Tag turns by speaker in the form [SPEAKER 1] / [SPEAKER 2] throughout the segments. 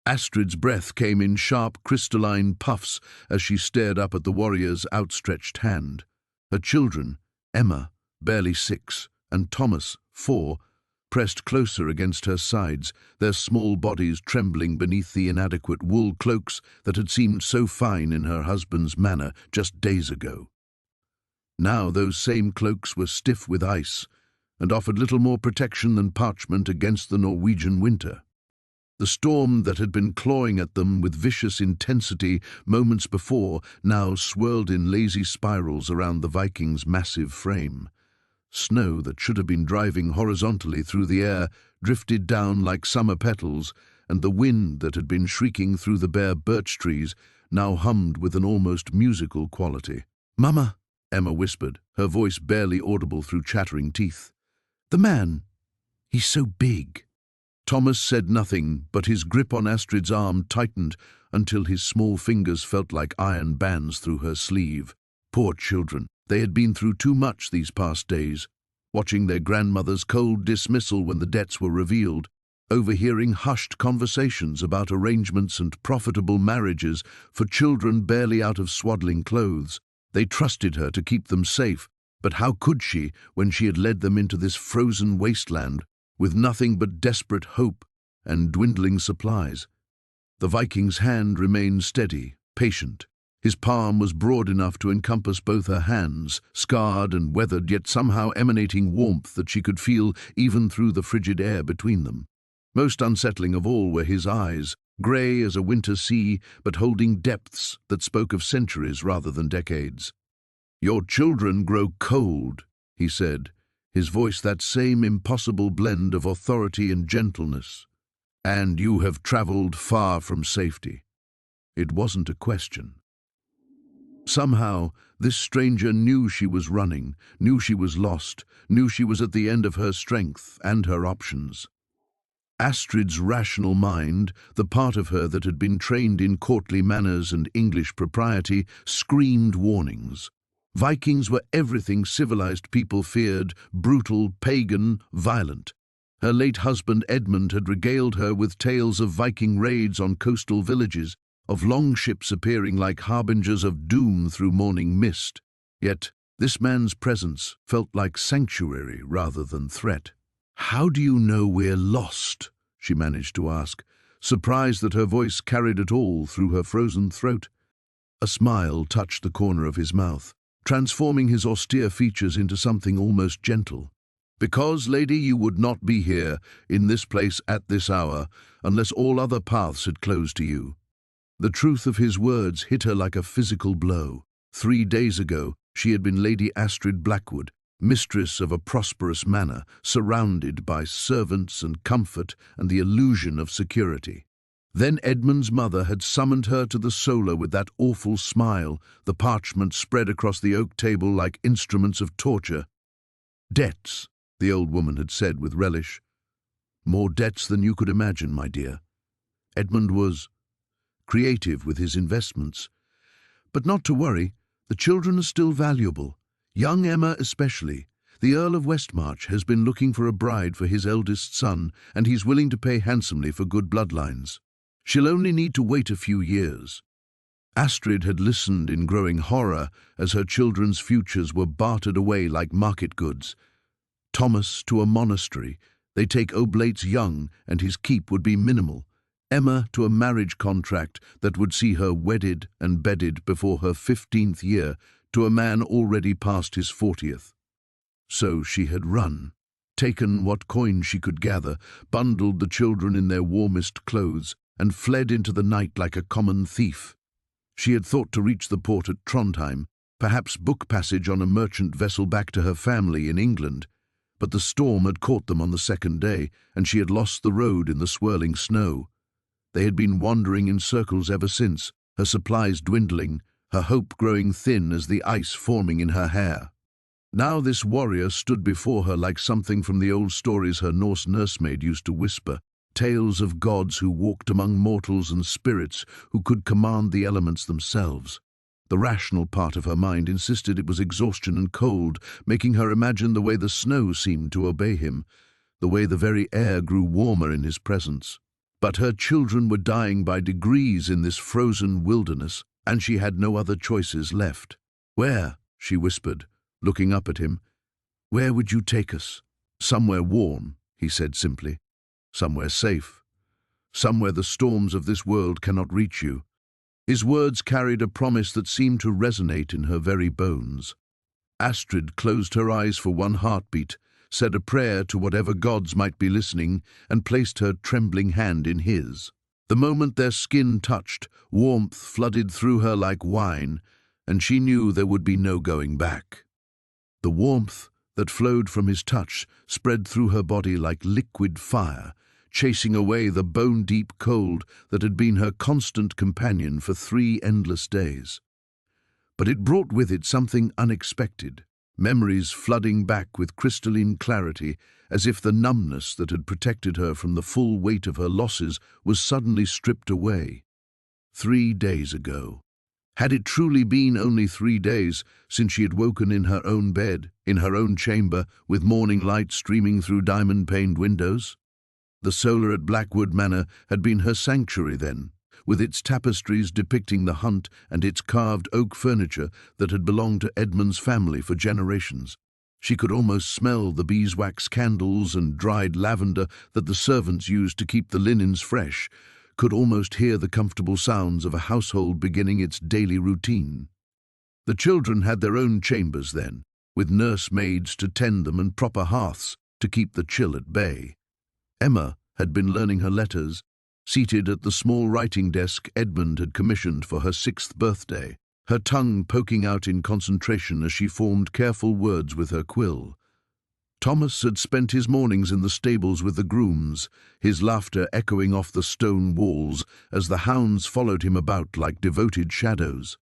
[SPEAKER 1] Astrid's breath came in sharp, crystalline puffs as she stared up at the warrior's outstretched hand. Her children, Emma, barely 6, and Thomas, 4, pressed closer against her sides, their small bodies trembling beneath the inadequate wool cloaks that had seemed so fine in her husband's manor just days ago. Now those same cloaks were stiff with ice and offered little more protection than parchment against the Norwegian winter. The storm that had been clawing at them with vicious intensity moments before now swirled in lazy spirals around the Viking's massive frame. Snow that should have been driving horizontally through the air drifted down like summer petals, and the wind that had been shrieking through the bare birch trees now hummed with an almost musical quality. "Mama," Emma whispered, her voice barely audible through chattering teeth. "The man, he's so big." Thomas said nothing, but his grip on Astrid's arm tightened until his small fingers felt like iron bands through her sleeve. Poor children, they had been through too much these past days, watching their grandmother's cold dismissal when the debts were revealed, overhearing hushed conversations about arrangements and profitable marriages for children barely out of swaddling clothes. They trusted her to keep them safe, but how could she when she had led them into this frozen wasteland with nothing but desperate hope and dwindling supplies? The Viking's hand remained steady, patient. His palm was broad enough to encompass both her hands, scarred and weathered, yet somehow emanating warmth that she could feel even through the frigid air between them. Most unsettling of all were his eyes, grey as a winter sea, but holding depths that spoke of centuries rather than decades. "Your children grow cold," he said, his voice that same impossible blend of authority and gentleness. "And you have traveled far from safety." It wasn't a question. Somehow, this stranger knew she was running, knew she was lost, knew she was at the end of her strength and her options. Astrid's rational mind, the part of her that had been trained in courtly manners and English propriety, screamed warnings. Vikings were everything civilized people feared: brutal, pagan, violent. Her late husband Edmund had regaled her with tales of Viking raids on coastal villages, of longships appearing like harbingers of doom through morning mist. Yet this man's presence felt like sanctuary rather than threat. "How do you know we're lost?" she managed to ask, surprised that her voice carried it all through her frozen throat. A smile touched the corner of his mouth, transforming his austere features into something almost gentle. "Because, lady, you would not be here, in this place at this hour, unless all other paths had closed to you." The truth of his words hit her like a physical blow. 3 days ago, she had been Lady Astrid Blackwood, mistress of a prosperous manor, surrounded by servants and comfort and the illusion of security. Then Edmund's mother had summoned her to the solar with that awful smile, the parchment spread across the oak table like instruments of torture. "Debts," the old woman had said with relish. "More debts than you could imagine, my dear." Edmund was creative with his investments. But not to worry, the children are still valuable. Young Emma especially. The Earl of Westmarch has been looking for a bride for his eldest son, and he's willing to pay handsomely for good bloodlines. She'll only need to wait a few years. Astrid had listened in growing horror as her children's futures were bartered away like market goods. Thomas to a monastery. They take Oblates young, and his keep would be minimal. Emma to a marriage contract that would see her wedded and bedded before her 15th year to a man already past his 40th. So she had run, taken what coin she could gather, bundled the children in their warmest clothes, and fled into the night like a common thief. She had thought to reach the port at Trondheim, perhaps book passage on a merchant vessel back to her family in England, but the storm had caught them on the second day, and she had lost the road in the swirling snow. They had been wandering in circles ever since, her supplies dwindling, her hope growing thin as the ice forming in her hair. Now this warrior stood before her like something from the old stories her Norse nursemaid used to whisper, tales of gods who walked among mortals and spirits who could command the elements themselves. The rational part of her mind insisted it was exhaustion and cold, making her imagine the way the snow seemed to obey him, the way the very air grew warmer in his presence. But her children were dying by degrees in this frozen wilderness, and she had no other choices left. "Where?" she whispered, looking up at him. "Where would you take us?" "Somewhere warm," he said simply. "Somewhere safe. Somewhere the storms of this world cannot reach you." His words carried a promise that seemed to resonate in her very bones. Astrid closed her eyes for one heartbeat, said a prayer to whatever gods might be listening, and placed her trembling hand in his. The moment their skin touched, warmth flooded through her like wine, and she knew there would be no going back. The warmth that flowed from his touch spread through her body like liquid fire, chasing away the bone-deep cold that had been her constant companion for 3 endless days. But it brought with it something unexpected, memories flooding back with crystalline clarity, as if the numbness that had protected her from the full weight of her losses was suddenly stripped away. 3 days ago. Had it truly been only 3 days since she had woken in her own bed, in her own chamber, with morning light streaming through diamond-paned windows? The solar at Blackwood Manor had been her sanctuary then, with its tapestries depicting the hunt and its carved oak furniture that had belonged to Edmund's family for generations. She could almost smell the beeswax candles and dried lavender that the servants used to keep the linens fresh, could almost hear the comfortable sounds of a household beginning its daily routine. The children had their own chambers then, with nurse-maids to tend them and proper hearths to keep the chill at bay. Emma had been learning her letters, seated at the small writing desk Edmund had commissioned for her 6th birthday, her tongue poking out in concentration as she formed careful words with her quill. Thomas had spent his mornings in the stables with the grooms, his laughter echoing off the stone walls as the hounds followed him about like devoted shadows.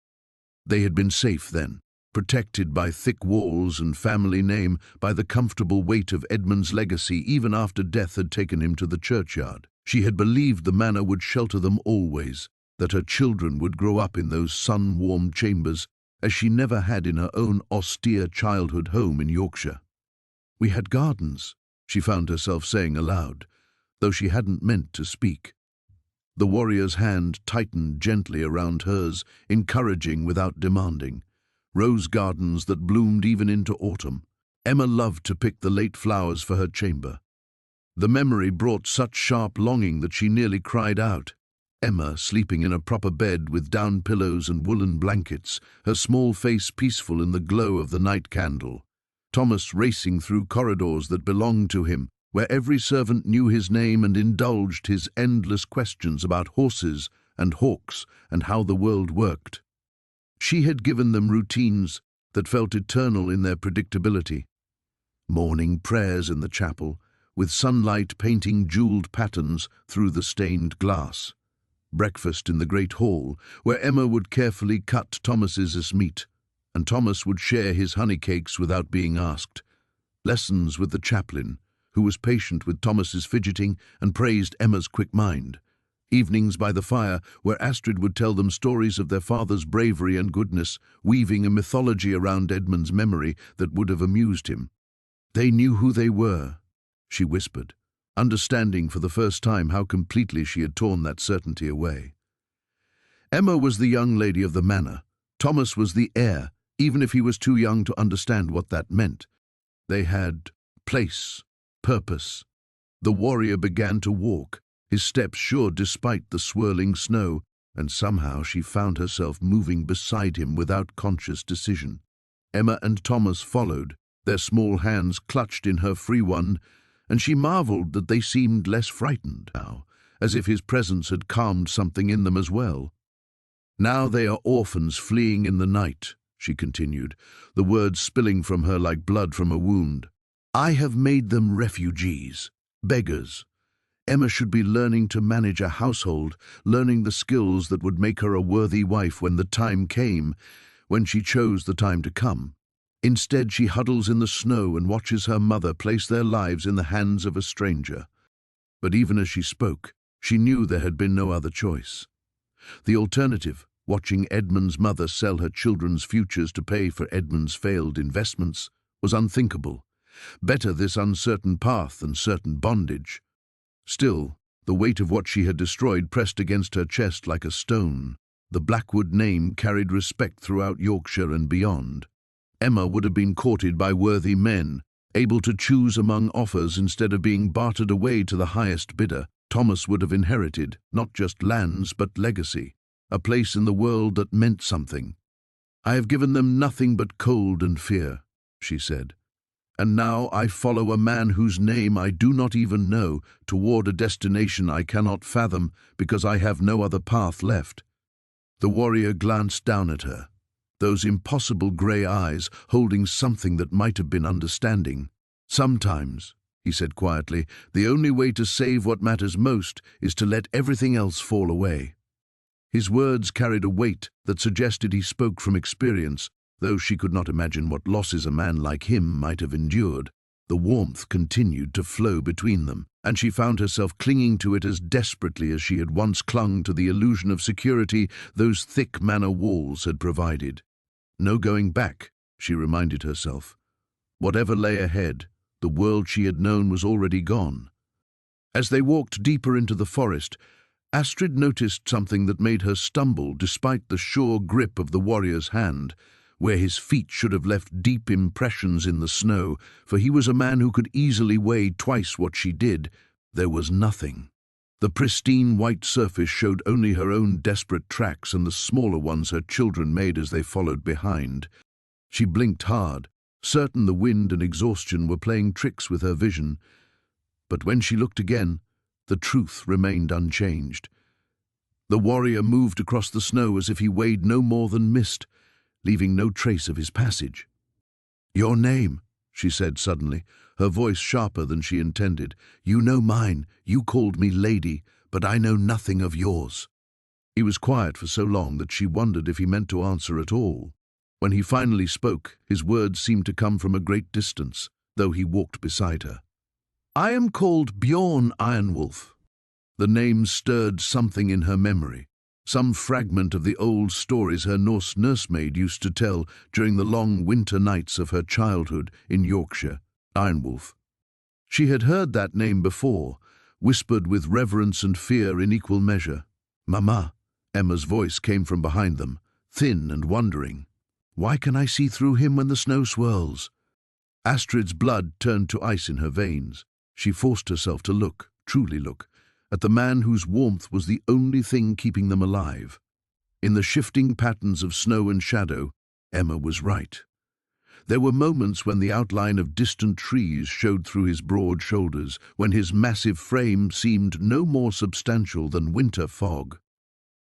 [SPEAKER 1] They had been safe then, protected by thick walls and family name, by the comfortable weight of Edmund's legacy even after death had taken him to the churchyard. She had believed the manor would shelter them always, that her children would grow up in those sun-warmed chambers, as she never had in her own austere childhood home in Yorkshire. "We had gardens," she found herself saying aloud, though she hadn't meant to speak. The warrior's hand tightened gently around hers, encouraging without demanding. Rose gardens that bloomed even into autumn. Emma loved to pick the late flowers for her chamber. The memory brought such sharp longing that she nearly cried out. Emma, sleeping in a proper bed with down pillows and woolen blankets, her small face peaceful in the glow of the night candle. Thomas racing through corridors that belonged to him, where every servant knew his name and indulged his endless questions about horses and hawks and how the world worked. She had given them routines that felt eternal in their predictability. Morning prayers in the chapel, with sunlight painting jeweled patterns through the stained glass. Breakfast in the great hall, where Emma would carefully cut Thomas's meat, and Thomas would share his honey cakes without being asked. Lessons with the chaplain, who was patient with Thomas's fidgeting and praised Emma's quick mind. Evenings by the fire, where Astrid would tell them stories of their father's bravery and goodness, weaving a mythology around Edmund's memory that would have amused him. "They knew who they were," she whispered, understanding for the first time how completely she had torn that certainty away. Emma was the young lady of the manor. Thomas was the heir, even if he was too young to understand what that meant. They had place, purpose. The warrior began to walk, his steps sure despite the swirling snow, and somehow she found herself moving beside him without conscious decision. Emma and Thomas followed, their small hands clutched in her free one, and she marveled that they seemed less frightened now, as if his presence had calmed something in them as well. "Now they are orphans fleeing in the night," she continued, the words spilling from her like blood from a wound. "I have made them refugees, beggars. Emma should be learning to manage a household, learning the skills that would make her a worthy wife when the time came, when she chose the time to come. Instead, she huddles in the snow and watches her mother place their lives in the hands of a stranger." But even as she spoke, she knew there had been no other choice. The alternative, watching Edmund's mother sell her children's futures to pay for Edmund's failed investments, was unthinkable. Better this uncertain path than certain bondage. Still, The weight of what she had destroyed pressed against her chest like a stone. The Blackwood name carried respect throughout Yorkshire and beyond. Emma would have been courted by worthy men, able to choose among offers instead of being bartered away to the highest bidder. Thomas would have inherited not just lands but legacy, a place in the world that meant something. "I have given them nothing but cold and fear," she said. "And now I follow a man whose name I do not even know toward a destination I cannot fathom because I have no other path left." The warrior glanced down at her, those impossible grey eyes holding something that might have been understanding. "Sometimes," he said quietly, "the only way to save what matters most is to let everything else fall away." His words carried a weight that suggested he spoke from experience, though she could not imagine what losses a man like him might have endured. The warmth continued to flow between them, and she found herself clinging to it as desperately as she had once clung to the illusion of security those thick manor walls had provided. No going back, she reminded herself. Whatever lay ahead, the world she had known was already gone. As they walked deeper into the forest, Astrid noticed something that made her stumble despite the sure grip of the warrior's hand. Where his feet should have left deep impressions in the snow, for he was a man who could easily weigh twice what she did, there was nothing. The pristine white surface showed only her own desperate tracks and the smaller ones her children made as they followed behind. She blinked hard, certain the wind and exhaustion were playing tricks with her vision. But when she looked again, the truth remained unchanged. The warrior moved across the snow as if he weighed no more than mist, leaving no trace of his passage. "Your name," she said suddenly, her voice sharper than she intended. "You know mine. You called me lady, but I know nothing of yours." He was quiet for so long that she wondered if he meant to answer at all. When he finally spoke, his words seemed to come from a great distance, though he walked beside her. "I am called Bjorn Ironwolf." The name stirred something in her memory. Some fragment of the old stories her Norse nursemaid used to tell during the long winter nights of her childhood in Yorkshire. Ironwolf. She had heard that name before, whispered with reverence and fear in equal measure. "Mama," Emma's voice came from behind them, thin and wondering. "Why can I see through him when the snow swirls?" Astrid's blood turned to ice in her veins. She forced herself to look, truly look, at the man whose warmth was the only thing keeping them alive. In the shifting patterns of snow and shadow, Emma was right. There were moments when the outline of distant trees showed through his broad shoulders, when his massive frame seemed no more substantial than winter fog.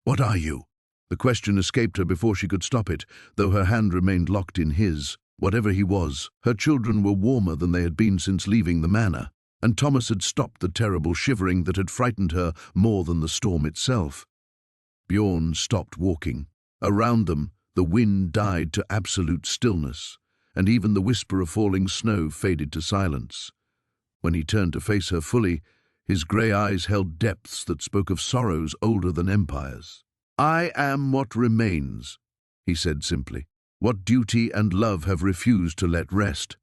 [SPEAKER 1] "What are you?" The question escaped her before she could stop it, though her hand remained locked in his. Whatever he was, her children were warmer than they had been since leaving the manor, and Thomas had stopped the terrible shivering that had frightened her more than the storm itself. Bjorn stopped walking. Around them, the wind died to absolute stillness, and even the whisper of falling snow faded to silence. When he turned to face her fully, his grey eyes held depths that spoke of sorrows older than empires. "I am what remains," he said simply, "what duty and love have refused to let rest."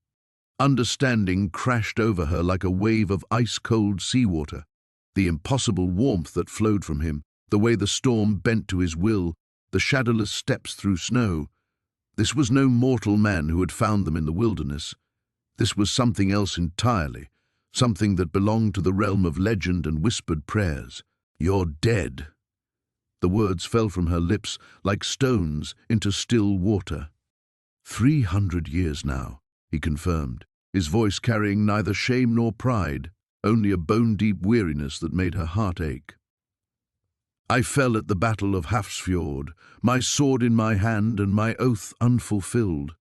[SPEAKER 1] Understanding crashed over her like a wave of ice-cold seawater. The impossible warmth that flowed from him, the way the storm bent to his will, the shadowless steps through snow. This was no mortal man who had found them in the wilderness. This was something else entirely, something that belonged to the realm of legend and whispered prayers. "You're dead." The words fell from her lips like stones into still water. 300 years now, he confirmed, his voice carrying neither shame nor pride, only a bone-deep weariness that made her heart ache. "I fell at the battle of Hafrsfjord, my sword in my hand and my oath unfulfilled."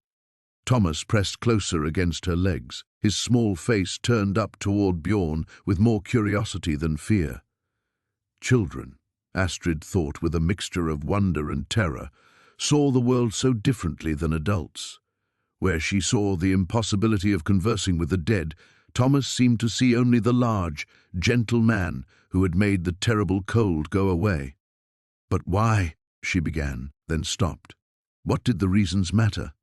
[SPEAKER 1] Thomas pressed closer against her legs, his small face turned up toward Bjorn with more curiosity than fear. Children, Astrid thought with a mixture of wonder and terror, saw the world so differently than adults. Where she saw the impossibility of conversing with the dead, Thomas seemed to see only the large, gentle man who had made the terrible cold go away. "But why?" she began, then stopped. What did the reasons matter?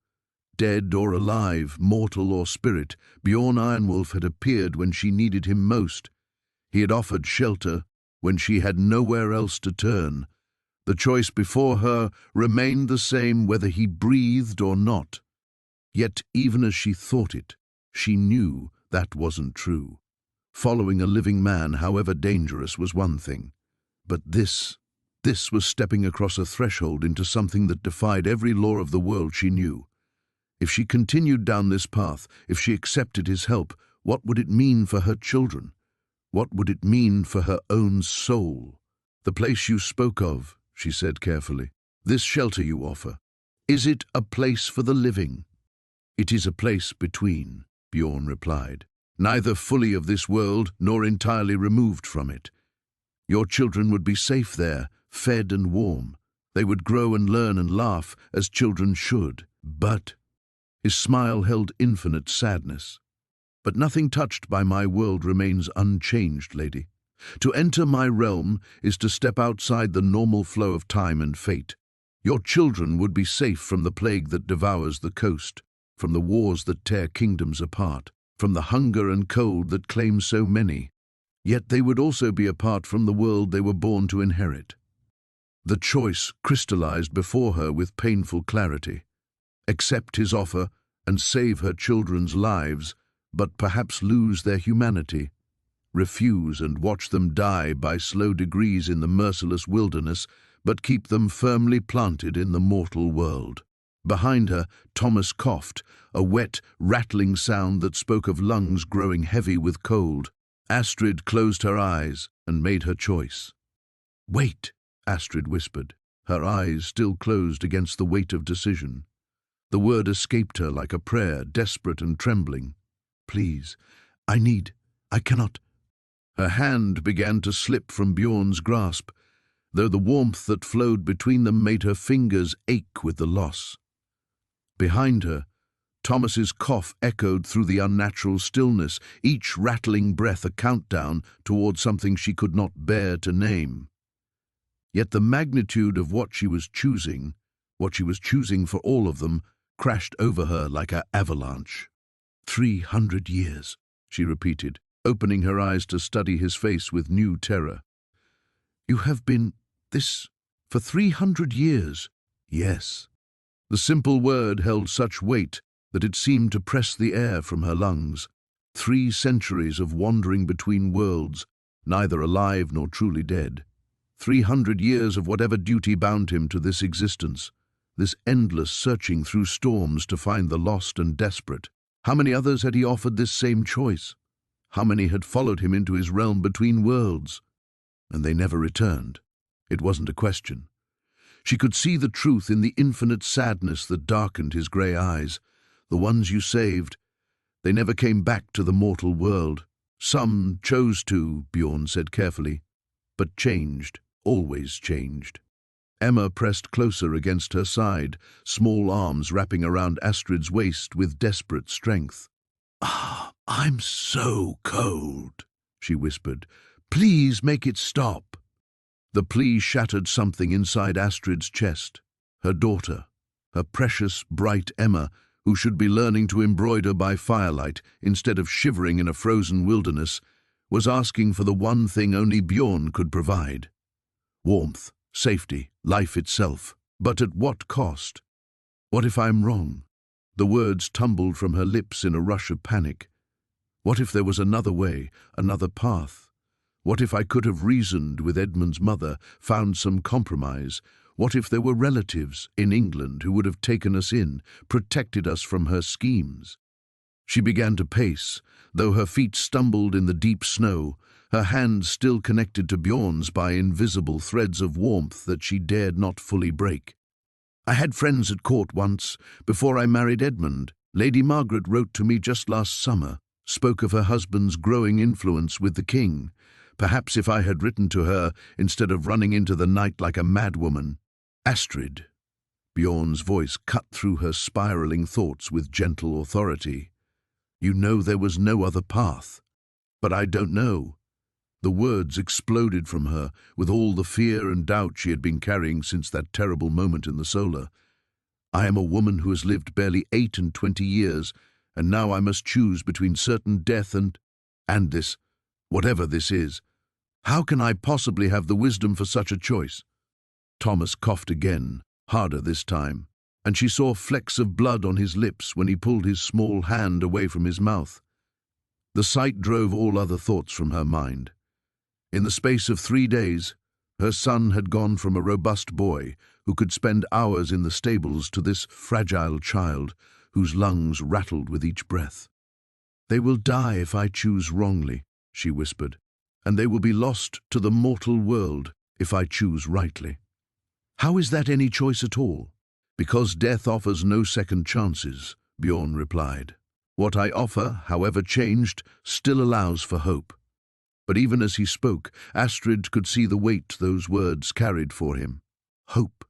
[SPEAKER 1] Dead or alive, mortal or spirit, Bjorn Ironwolf had appeared when she needed him most. He had offered shelter when she had nowhere else to turn. The choice before her remained the same whether he breathed or not. Yet even as she thought it, she knew that wasn't true. Following a living man, however dangerous, was one thing. But this was stepping across a threshold into something that defied every law of the world she knew. If she continued down this path, if she accepted his help, what would it mean for her children? What would it mean for her own soul? "The place you spoke of," she said carefully, "this shelter you offer, is it a place for the living?" "It is a place between," Bjorn replied, "neither fully of this world nor entirely removed from it. Your children would be safe there, fed and warm. They would grow and learn and laugh as children should. But—" his smile held infinite sadness. "But nothing touched by my world remains unchanged, lady. To enter my realm is to step outside the normal flow of time and fate. Your children would be safe from the plague that devours the coast, from the wars that tear kingdoms apart, from the hunger and cold that claim so many. Yet they would also be apart from the world they were born to inherit." The choice crystallized before her with painful clarity. Accept his offer and save her children's lives, but perhaps lose their humanity. Refuse and watch them die by slow degrees in the merciless wilderness, but keep them firmly planted in the mortal world. Behind her, Thomas coughed, a wet, rattling sound that spoke of lungs growing heavy with cold. Astrid closed her eyes and made her choice. "Wait," Astrid whispered, her eyes still closed against the weight of decision. The word escaped her like a prayer, desperate and trembling. "Please, I cannot." Her hand began to slip from Bjorn's grasp, though the warmth that flowed between them made her fingers ache with the loss. Behind her, Thomas's cough echoed through the unnatural stillness, each rattling breath a countdown toward something she could not bear to name. Yet the magnitude of what she was choosing for all of them, crashed over her like an avalanche. 300 years, she repeated, opening her eyes to study his face with new terror. "You have been this for 300 years?" "Yes." The simple word held such weight that it seemed to press the air from her lungs. 3 centuries of wandering between worlds, neither alive nor truly dead. 300 years of whatever duty bound him to this existence, this endless searching through storms to find the lost and desperate. How many others had he offered this same choice? How many had followed him into his realm between worlds? And they never returned. It wasn't a question. She could see the truth in the infinite sadness that darkened his grey eyes. The ones you saved, they never came back to the mortal world. "Some chose to," Bjorn said carefully, "but changed, always changed." Emma pressed closer against her side, small arms wrapping around Astrid's waist with desperate strength. "Ah, I'm so cold," she whispered. "Please make it stop." The plea shattered something inside Astrid's chest. Her daughter, her precious, bright Emma, who should be learning to embroider by firelight instead of shivering in a frozen wilderness, was asking for the one thing only Bjorn could provide. Warmth, safety, life itself. But at what cost? "What if I'm wrong?" The words tumbled from her lips in a rush of panic. What if there was another way, another path? What if I could have reasoned with Edmund's mother, found some compromise? What if there were relatives in England who would have taken us in, protected us from her schemes? She began to pace, though her feet stumbled in the deep snow, her hands still connected to Bjorn's by invisible threads of warmth that she dared not fully break. "I had friends at court once, before I married Edmund. Lady Margaret wrote to me just last summer, spoke of her husband's growing influence with the king. Perhaps if I had written to her, instead of running into the night like a madwoman—" "Astrid," Bjorn's voice cut through her spiraling thoughts with gentle authority. "You know there was no other path. But I don't know." The words exploded from her, with all the fear and doubt she had been carrying since that terrible moment in the solar. "I am a woman who has lived barely 28 years, and now I must choose between certain death and this. Whatever this is, how can I possibly have the wisdom for such a choice? Thomas coughed again, harder this time, and she saw flecks of blood on his lips when he pulled his small hand away from his mouth. The sight drove all other thoughts from her mind. In the space of 3 days, her son had gone from a robust boy who could spend hours in the stables to this fragile child whose lungs rattled with each breath. "They will die if I choose wrongly," she whispered, "and they will be lost to the mortal world if I choose rightly." "How is that any choice at all?" "Because death offers no second chances," Bjorn replied. "What I offer, however changed, still allows for hope." But even as he spoke, Astrid could see the weight those words carried for him. Hope,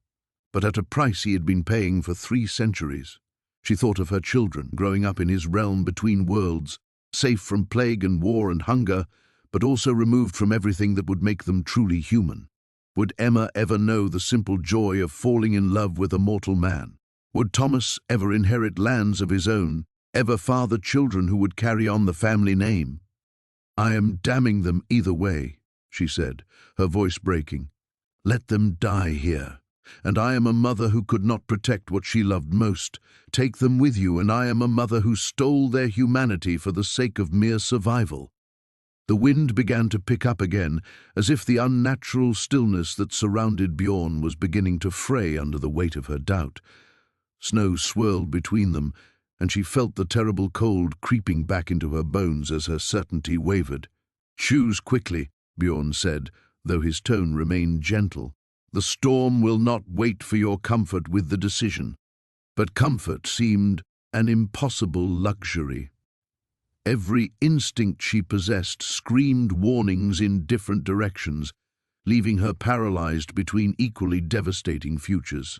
[SPEAKER 1] but at a price he had been paying for 3 centuries. She thought of her children growing up in his realm between worlds, safe from plague and war and hunger, but also removed from everything that would make them truly human. Would Emma ever know the simple joy of falling in love with a mortal man? Would Thomas ever inherit lands of his own, ever father children who would carry on the family name? "I am damning them either way," she said, her voice breaking. "Let them die here. And I am a mother who could not protect what she loved most. Take them with you, and I am a mother who stole their humanity for the sake of mere survival." The wind began to pick up again, as if the unnatural stillness that surrounded Bjorn was beginning to fray under the weight of her doubt. Snow swirled between them, and she felt the terrible cold creeping back into her bones as her certainty wavered. "Choose quickly," Bjorn said, though his tone remained gentle. "The storm will not wait for your comfort with the decision." But comfort seemed an impossible luxury. Every instinct she possessed screamed warnings in different directions, leaving her paralyzed between equally devastating futures.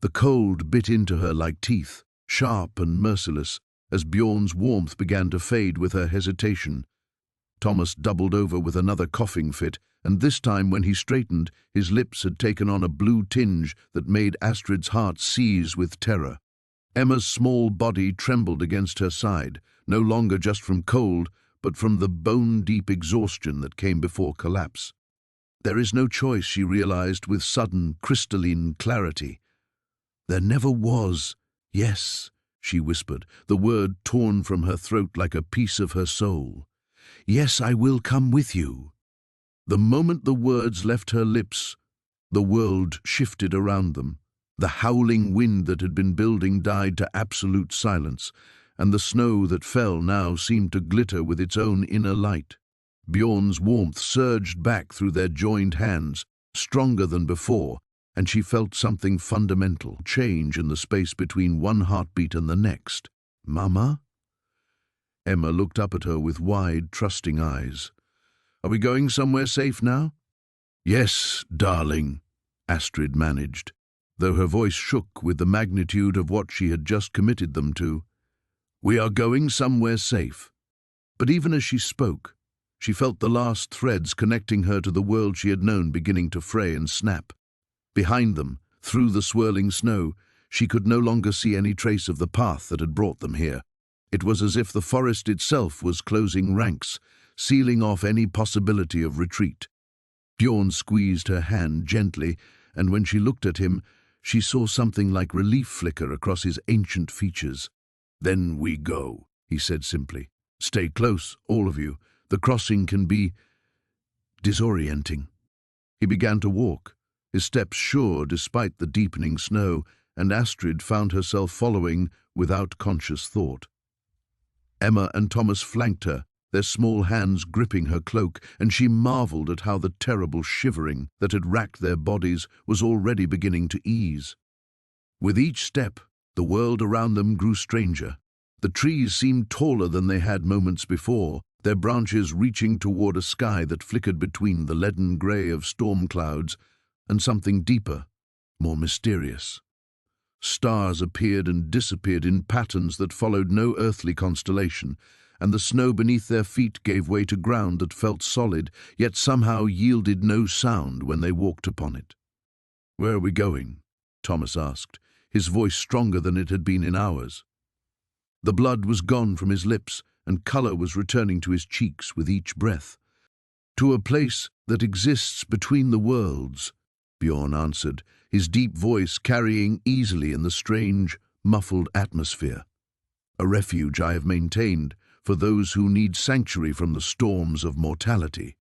[SPEAKER 1] The cold bit into her like teeth, sharp and merciless, as Bjorn's warmth began to fade with her hesitation. Thomas doubled over with another coughing fit, and this time when he straightened, his lips had taken on a blue tinge that made Astrid's heart seize with terror. Emma's small body trembled against her side, no longer just from cold, but from the bone-deep exhaustion that came before collapse. There is no choice, she realized with sudden, crystalline clarity. There never was. "Yes," she whispered, the word torn from her throat like a piece of her soul. "Yes, I will come with you." The moment the words left her lips, the world shifted around them. The howling wind that had been building died to absolute silence, and the snow that fell now seemed to glitter with its own inner light. Bjorn's warmth surged back through their joined hands, stronger than before, and she felt something fundamental change in the space between one heartbeat and the next. "Mama?" Emma looked up at her with wide, trusting eyes. "Are we going somewhere safe now?" "Yes, darling," Astrid managed, though her voice shook with the magnitude of what she had just committed them to. "We are going somewhere safe." But even as she spoke, she felt the last threads connecting her to the world she had known beginning to fray and snap. Behind them, through the swirling snow, she could no longer see any trace of the path that had brought them here. It was as if the forest itself was closing ranks, sealing off any possibility of retreat. Bjorn squeezed her hand gently, and when she looked at him, she saw something like relief flicker across his ancient features. "Then we go," he said simply. "Stay close, all of you. The crossing can be disorienting." He began to walk, his steps sure despite the deepening snow, and Astrid found herself following without conscious thought. Emma and Thomas flanked her, their small hands gripping her cloak, and she marveled at how the terrible shivering that had racked their bodies was already beginning to ease. With each step, the world around them grew stranger. The trees seemed taller than they had moments before, their branches reaching toward a sky that flickered between the leaden grey of storm clouds and something deeper, more mysterious. Stars appeared and disappeared in patterns that followed no earthly constellation, and the snow beneath their feet gave way to ground that felt solid, yet somehow yielded no sound when they walked upon it. "Where are we going?" Thomas asked, his voice stronger than it had been in hours. The blood was gone from his lips, and colour was returning to his cheeks with each breath. "To a place that exists between the worlds," Bjorn answered, his deep voice carrying easily in the strange, muffled atmosphere. "A refuge I have maintained for those who need sanctuary from the storms of mortality."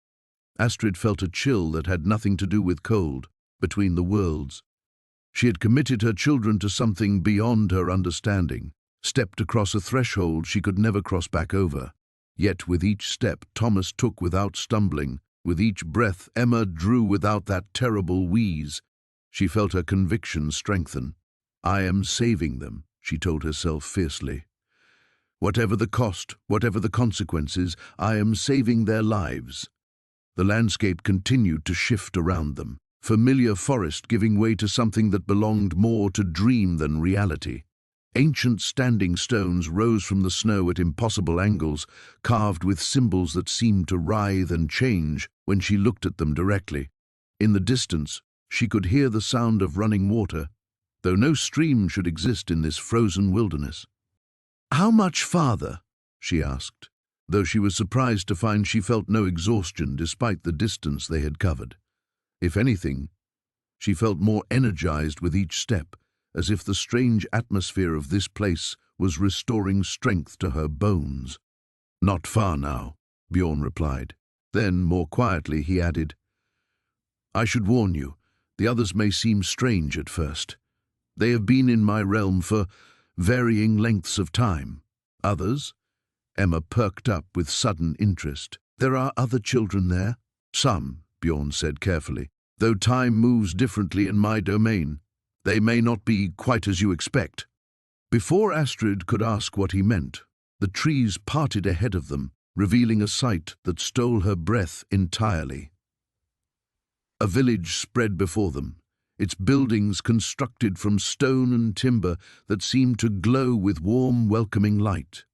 [SPEAKER 1] Astrid felt a chill that had nothing to do with cold, between the worlds. She had committed her children to something beyond her understanding, stepped across a threshold she could never cross back over. Yet with each step Thomas took without stumbling, with each breath Emma drew without that terrible wheeze, she felt her conviction strengthen. "I am saving them," she told herself fiercely. "Whatever the cost, whatever the consequences, I am saving their lives." The landscape continued to shift around them, familiar forest giving way to something that belonged more to dream than reality. Ancient standing stones rose from the snow at impossible angles, carved with symbols that seemed to writhe and change when she looked at them directly. In the distance, she could hear the sound of running water, though no stream should exist in this frozen wilderness. "How much farther?" she asked, though she was surprised to find she felt no exhaustion despite the distance they had covered. If anything, she felt more energized with each step, as if the strange atmosphere of this place was restoring strength to her bones. "Not far now," Bjorn replied. Then, more quietly, he added, "I should warn you, the others may seem strange at first. They have been in my realm for varying lengths of time. Others?" Emma perked up with sudden interest. "There are other children there?" "Some," Bjorn said carefully, "though time moves differently in my domain. They may not be quite as you expect." Before Astrid could ask what he meant, the trees parted ahead of them, revealing a sight that stole her breath entirely. A village spread before them, its buildings constructed from stone and timber that seemed to glow with warm, welcoming light.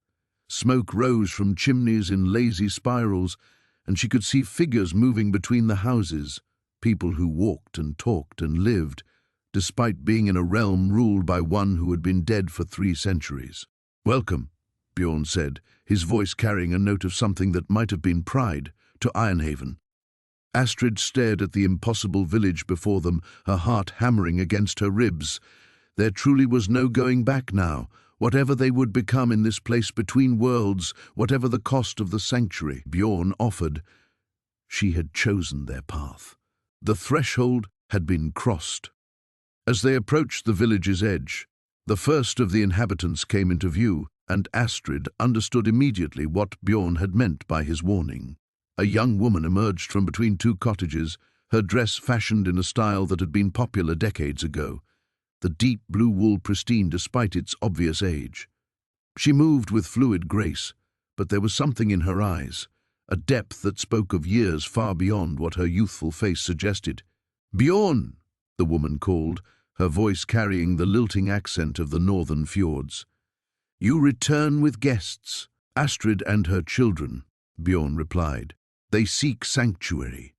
[SPEAKER 1] Smoke rose from chimneys in lazy spirals, and she could see figures moving between the houses, people who walked and talked and lived, despite being in a realm ruled by one who had been dead for 3 centuries. "Welcome," Bjorn said, his voice carrying a note of something that might have been pride, "to Ironhaven." Astrid stared at the impossible village before them, her heart hammering against her ribs. There truly was no going back now. Whatever they would become in this place between worlds, whatever the cost of the sanctuary Bjorn offered, she had chosen their path. The threshold had been crossed. As they approached the village's edge, the first of the inhabitants came into view, and Astrid understood immediately what Bjorn had meant by his warning. A young woman emerged from between 2 cottages, her dress fashioned in a style that had been popular decades ago, the deep blue wool pristine despite its obvious age. She moved with fluid grace, but there was something in her eyes, a depth that spoke of years far beyond what her youthful face suggested. "Bjorn!" the woman called, her voice carrying the lilting accent of the northern fjords. "You return with guests." "Astrid and her children," Bjorn replied. "They seek sanctuary."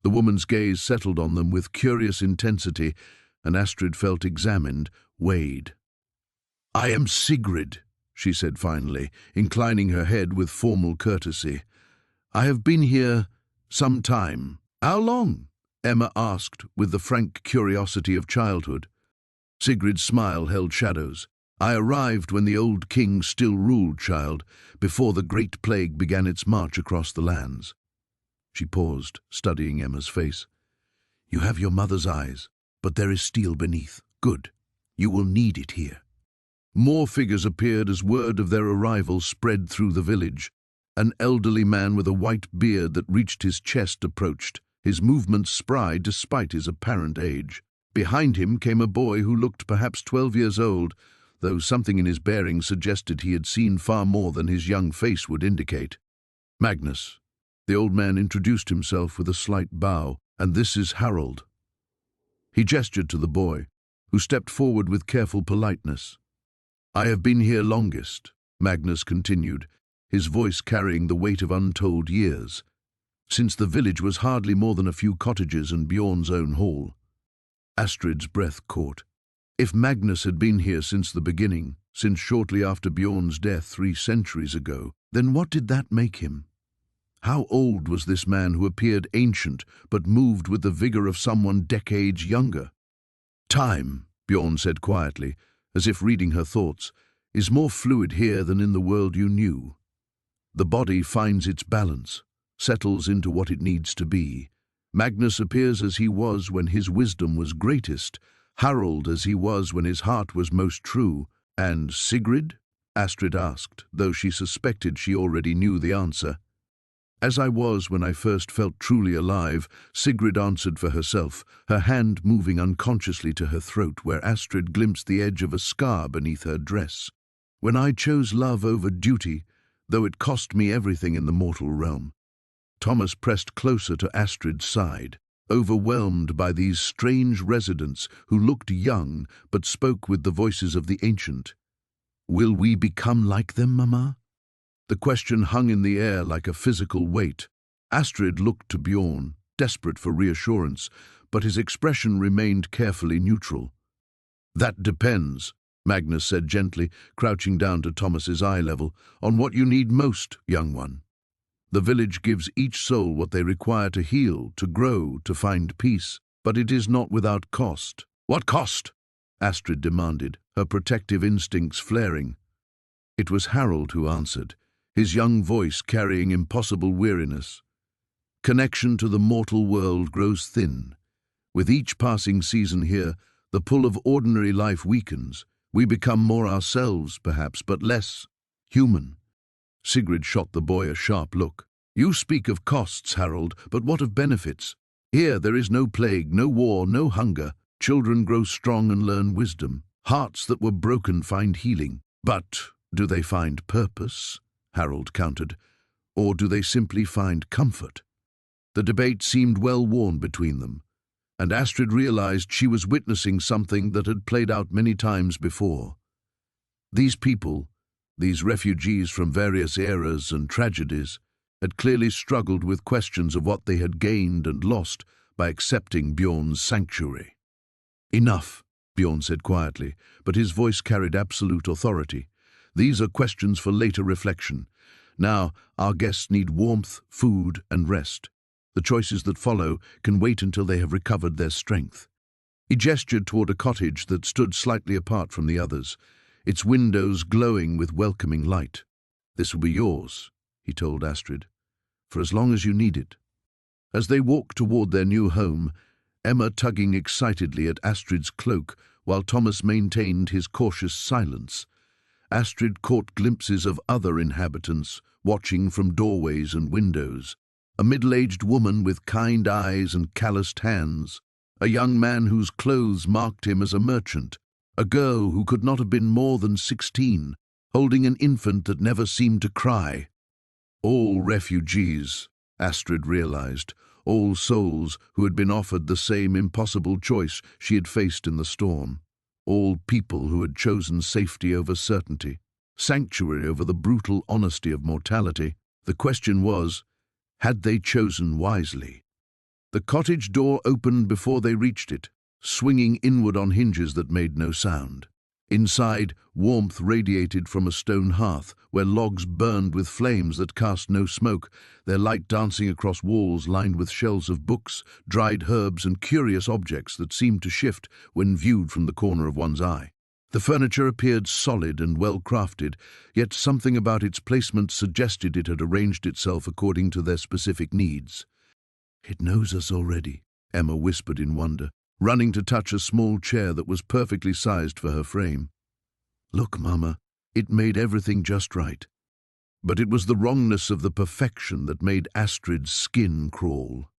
[SPEAKER 1] The woman's gaze settled on them with curious intensity, and Astrid felt examined, weighed. "I am Sigrid," she said finally, inclining her head with formal courtesy. "I have been here some time." "How long?" Emma asked with the frank curiosity of childhood. Sigrid's smile held shadows. "I arrived when the old king still ruled, child, before the great plague began its march across the lands." She paused, studying Emma's face. "You have your mother's eyes, but there is steel beneath. Good. You will need it here." More figures appeared as word of their arrival spread through the village. An elderly man with a white beard that reached his chest approached, his movements spry despite his apparent age. Behind him came a boy who looked perhaps 12 years old, though something in his bearing suggested he had seen far more than his young face would indicate. "Magnus." The old man introduced himself with a slight bow, "and this is Harold." He gestured to the boy, who stepped forward with careful politeness. "I have been here longest," Magnus continued, his voice carrying the weight of untold years, since the village was hardly more than a few cottages and Bjorn's own hall. Astrid's breath caught. If Magnus had been here since the beginning, since shortly after Bjorn's death 3 centuries ago, Then what did that make him? How old was this man who appeared ancient but moved with the vigor of someone decades younger? Time, Bjorn said quietly, as if reading her thoughts, is more fluid here than in the world you knew. The body finds its balance, settles into what it needs to be. Magnus appears as he was when his wisdom was greatest, Harold as he was when his heart was most true. And Sigrid? Astrid asked, though she suspected she already knew the answer. As I was when I first felt truly alive, Sigrid answered for herself, her hand moving unconsciously to her throat where Astrid glimpsed the edge of a scar beneath her dress. When I chose love over duty, though it cost me everything in the mortal realm. Thomas pressed closer to Astrid's side, overwhelmed by these strange residents who looked young but spoke with the voices of the ancient. Will we become like them, Mama? The question hung in the air like a physical weight. Astrid looked to Bjorn, desperate for reassurance, but his expression remained carefully neutral. That depends, Magnus said gently, crouching down to Thomas's eye level, on what you need most, young one. The village gives each soul what they require to heal, to grow, to find peace, but it is not without cost. What cost? Astrid demanded, her protective instincts flaring. It was Harold who answered, his young voice carrying impossible weariness. Connection to the mortal world grows thin. With each passing season here, the pull of ordinary life weakens. We become more ourselves, perhaps, but less human. Sigrid shot the boy a sharp look. You speak of costs, Harold, but what of benefits? Here there is no plague, no war, no hunger. Children grow strong and learn wisdom. Hearts that were broken find healing. But do they find purpose? Harold countered. Or do they simply find comfort? The debate seemed well worn between them, and Astrid realized she was witnessing something that had played out many times before. These people, these refugees from various eras and tragedies, had clearly struggled with questions of what they had gained and lost by accepting Bjorn's sanctuary. Enough, Bjorn said quietly, but his voice carried absolute authority. These are questions for later reflection. Now, our guests need warmth, food, and rest. The choices that follow can wait until they have recovered their strength. He gestured toward a cottage that stood slightly apart from the others, its windows glowing with welcoming light. This will be yours, he told Astrid, for as long as you need it. As they walked toward their new home, Emma tugging excitedly at Astrid's cloak while Thomas maintained his cautious silence, Astrid caught glimpses of other inhabitants watching from doorways and windows. A middle-aged woman with kind eyes and calloused hands, a young man whose clothes marked him as a merchant, a girl who could not have been more than 16, holding an infant that never seemed to cry. All refugees, Astrid realized, all souls who had been offered the same impossible choice she had faced in the storm. All people who had chosen safety over certainty, sanctuary over the brutal honesty of mortality. The question was, had they chosen wisely? The cottage door opened before they reached it, swinging inward on hinges that made no sound. Inside, warmth radiated from a stone hearth, where logs burned with flames that cast no smoke, their light dancing across walls lined with shelves of books, dried herbs, and curious objects that seemed to shift when viewed from the corner of one's eye. The furniture appeared solid and well-crafted, yet something about its placement suggested it had arranged itself according to their specific needs. "It knows us already," Emma whispered in wonder, running to touch a small chair that was perfectly sized for her frame. "Look, Mama, it made everything just right." But it was the wrongness of the perfection that made Astrid's skin crawl.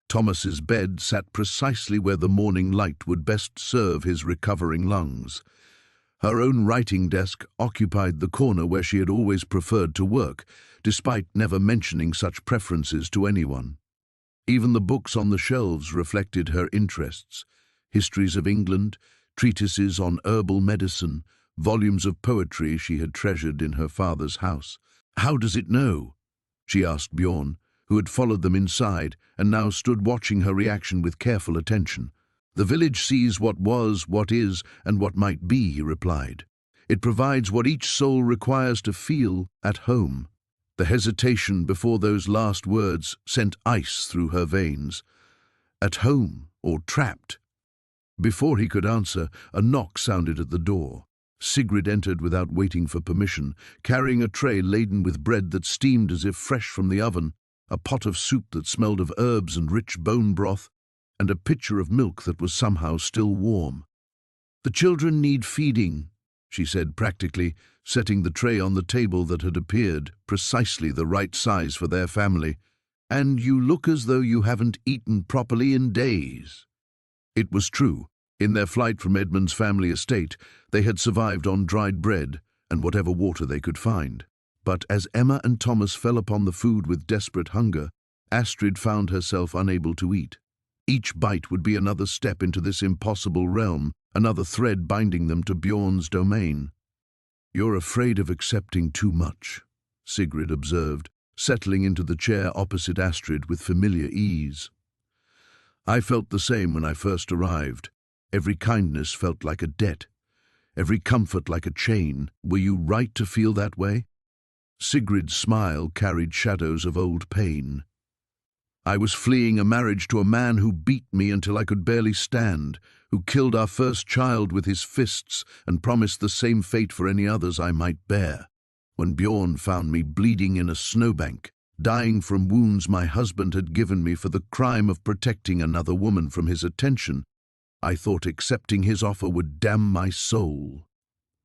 [SPEAKER 1] Thomas's bed sat precisely where the morning light would best serve his recovering lungs. Her own writing desk occupied the corner where she had always preferred to work, despite never mentioning such preferences to anyone. Even the books on the shelves reflected her interests: histories of England, treatises on herbal medicine, volumes of poetry she had treasured in her father's house. "How does it know?" she asked Bjorn, who had followed them inside and now stood watching her reaction with careful attention. "The village sees what was, what is, and what might be," he replied. It provides what each soul requires to feel at home. The hesitation before those last words sent ice through her veins. At home or trapped? Before he could answer, a knock sounded at the door. Sigrid entered without waiting for permission, carrying a tray laden with bread that steamed as if fresh from the oven, a pot of soup that smelled of herbs and rich bone broth, and a pitcher of milk that was somehow still warm. "The children need feeding," she said practically, setting the tray on the table that had appeared precisely the right size for their family. "And you look as though you haven't eaten properly in days." It was true. In their flight from Edmund's family estate, they had survived on dried bread and whatever water they could find. But as Emma and Thomas fell upon the food with desperate hunger, Astrid found herself unable to eat. Each bite would be another step into this impossible realm, another thread binding them to Bjorn's domain. "You're afraid of accepting too much," Sigrid observed, settling into the chair opposite Astrid with familiar ease. "I felt the same when I first arrived. Every kindness felt like a debt, every comfort like a chain. Were you right to feel that way?" Sigrid's smile carried shadows of old pain. "I was fleeing a marriage to a man who beat me until I could barely stand, who killed our first child with his fists and promised the same fate for any others I might bear. When Bjorn found me bleeding in a snowbank, dying from wounds my husband had given me for the crime of protecting another woman from his attention, I thought accepting his offer would damn my soul."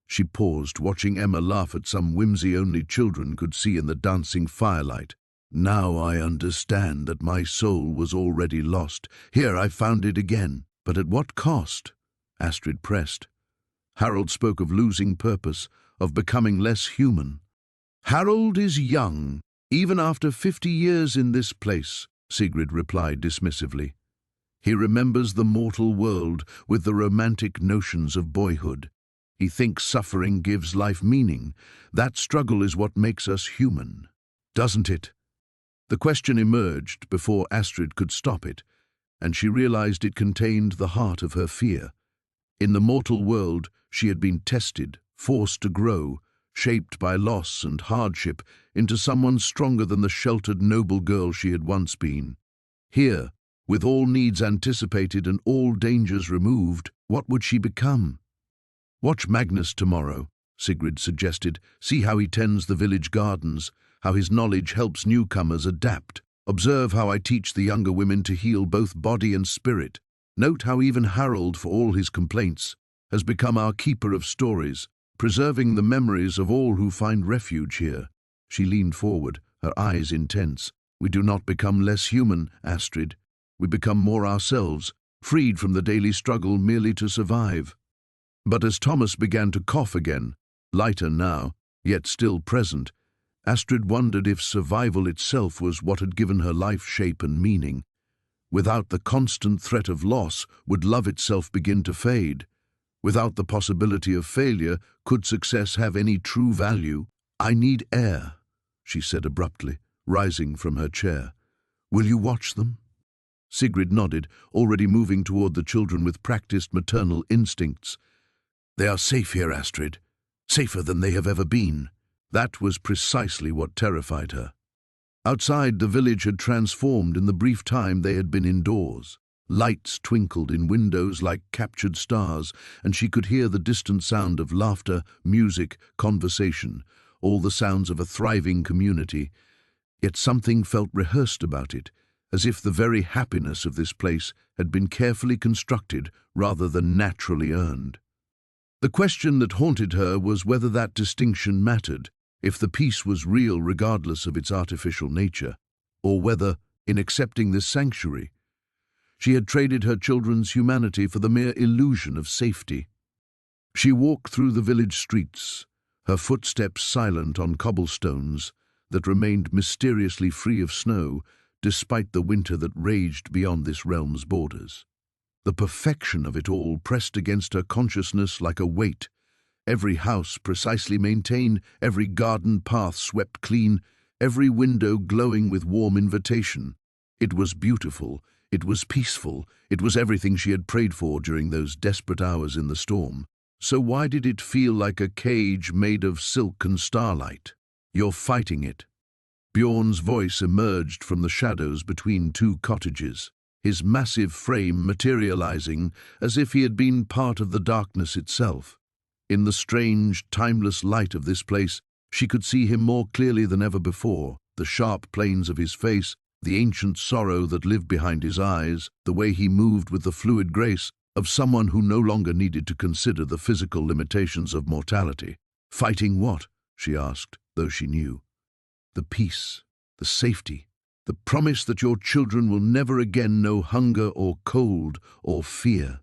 [SPEAKER 1] She paused, watching Emma laugh at some whimsy only children could see in the dancing firelight. "Now I understand that my soul was already lost. Here I found it again. But at what cost?" Astrid pressed. Harold spoke of losing purpose, of becoming less human. "Harold is young, even after 50 years in this place," Sigrid replied dismissively. "He remembers the mortal world with the romantic notions of boyhood. He thinks suffering gives life meaning. That struggle is what makes us human, doesn't it?" The question emerged before Astrid could stop it, and she realized it contained the heart of her fear. In the mortal world, she had been tested, forced to grow, shaped by loss and hardship into someone stronger than the sheltered noble girl she had once been. Here, with all needs anticipated and all dangers removed, what would she become? "Watch Magnus tomorrow," Sigrid suggested. "See how he tends the village gardens, how his knowledge helps newcomers adapt. Observe how I teach the younger women to heal both body and spirit. Note how even Harold, for all his complaints, has become our keeper of stories, preserving the memories of all who find refuge here." She leaned forward, her eyes intense. "We do not become less human, Astrid. We become more ourselves, freed from the daily struggle merely to survive." But as Thomas began to cough again, lighter now, yet still present, Astrid wondered if survival itself was what had given her life shape and meaning. Without the constant threat of loss, would love itself begin to fade? Without the possibility of failure, could success have any true value? "I need air," she said abruptly, rising from her chair. "Will you watch them?" Sigrid nodded, already moving toward the children with practiced maternal instincts. "They are safe here, Astrid. Safer than they have ever been." That was precisely what terrified her. Outside, the village had transformed in the brief time they had been indoors. Lights twinkled in windows like captured stars, and she could hear the distant sound of laughter, music, conversation, all the sounds of a thriving community. Yet something felt rehearsed about it, as if the very happiness of this place had been carefully constructed rather than naturally earned. The question that haunted her was whether that distinction mattered, if the peace was real regardless of its artificial nature, or whether, in accepting this sanctuary, she had traded her children's humanity for the mere illusion of safety. She walked through the village streets, her footsteps silent on cobblestones that remained mysteriously free of snow despite the winter that raged beyond this realm's borders. The perfection of it all pressed against her consciousness like a weight. Every house precisely maintained, every garden path swept clean, every window glowing with warm invitation. It was beautiful, it was peaceful, it was everything she had prayed for during those desperate hours in the storm. So why did it feel like a cage made of silk and starlight? You're fighting it. Bjorn's voice emerged from the shadows between two cottages, his massive frame materializing as if he had been part of the darkness itself. In the strange, timeless light of this place, she could see him more clearly than ever before, the sharp planes of his face, the ancient sorrow that lived behind his eyes, the way he moved with the fluid grace of someone who no longer needed to consider the physical limitations of mortality. Fighting what? She asked, though she knew. The peace, the safety, the promise that your children will never again know hunger or cold or fear.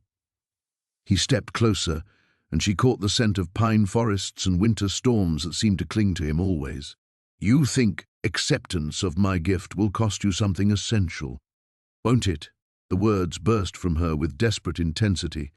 [SPEAKER 1] He stepped closer, and she caught the scent of pine forests and winter storms that seemed to cling to him always. You think acceptance of my gift will cost you something essential, won't it? The words burst from her with desperate intensity.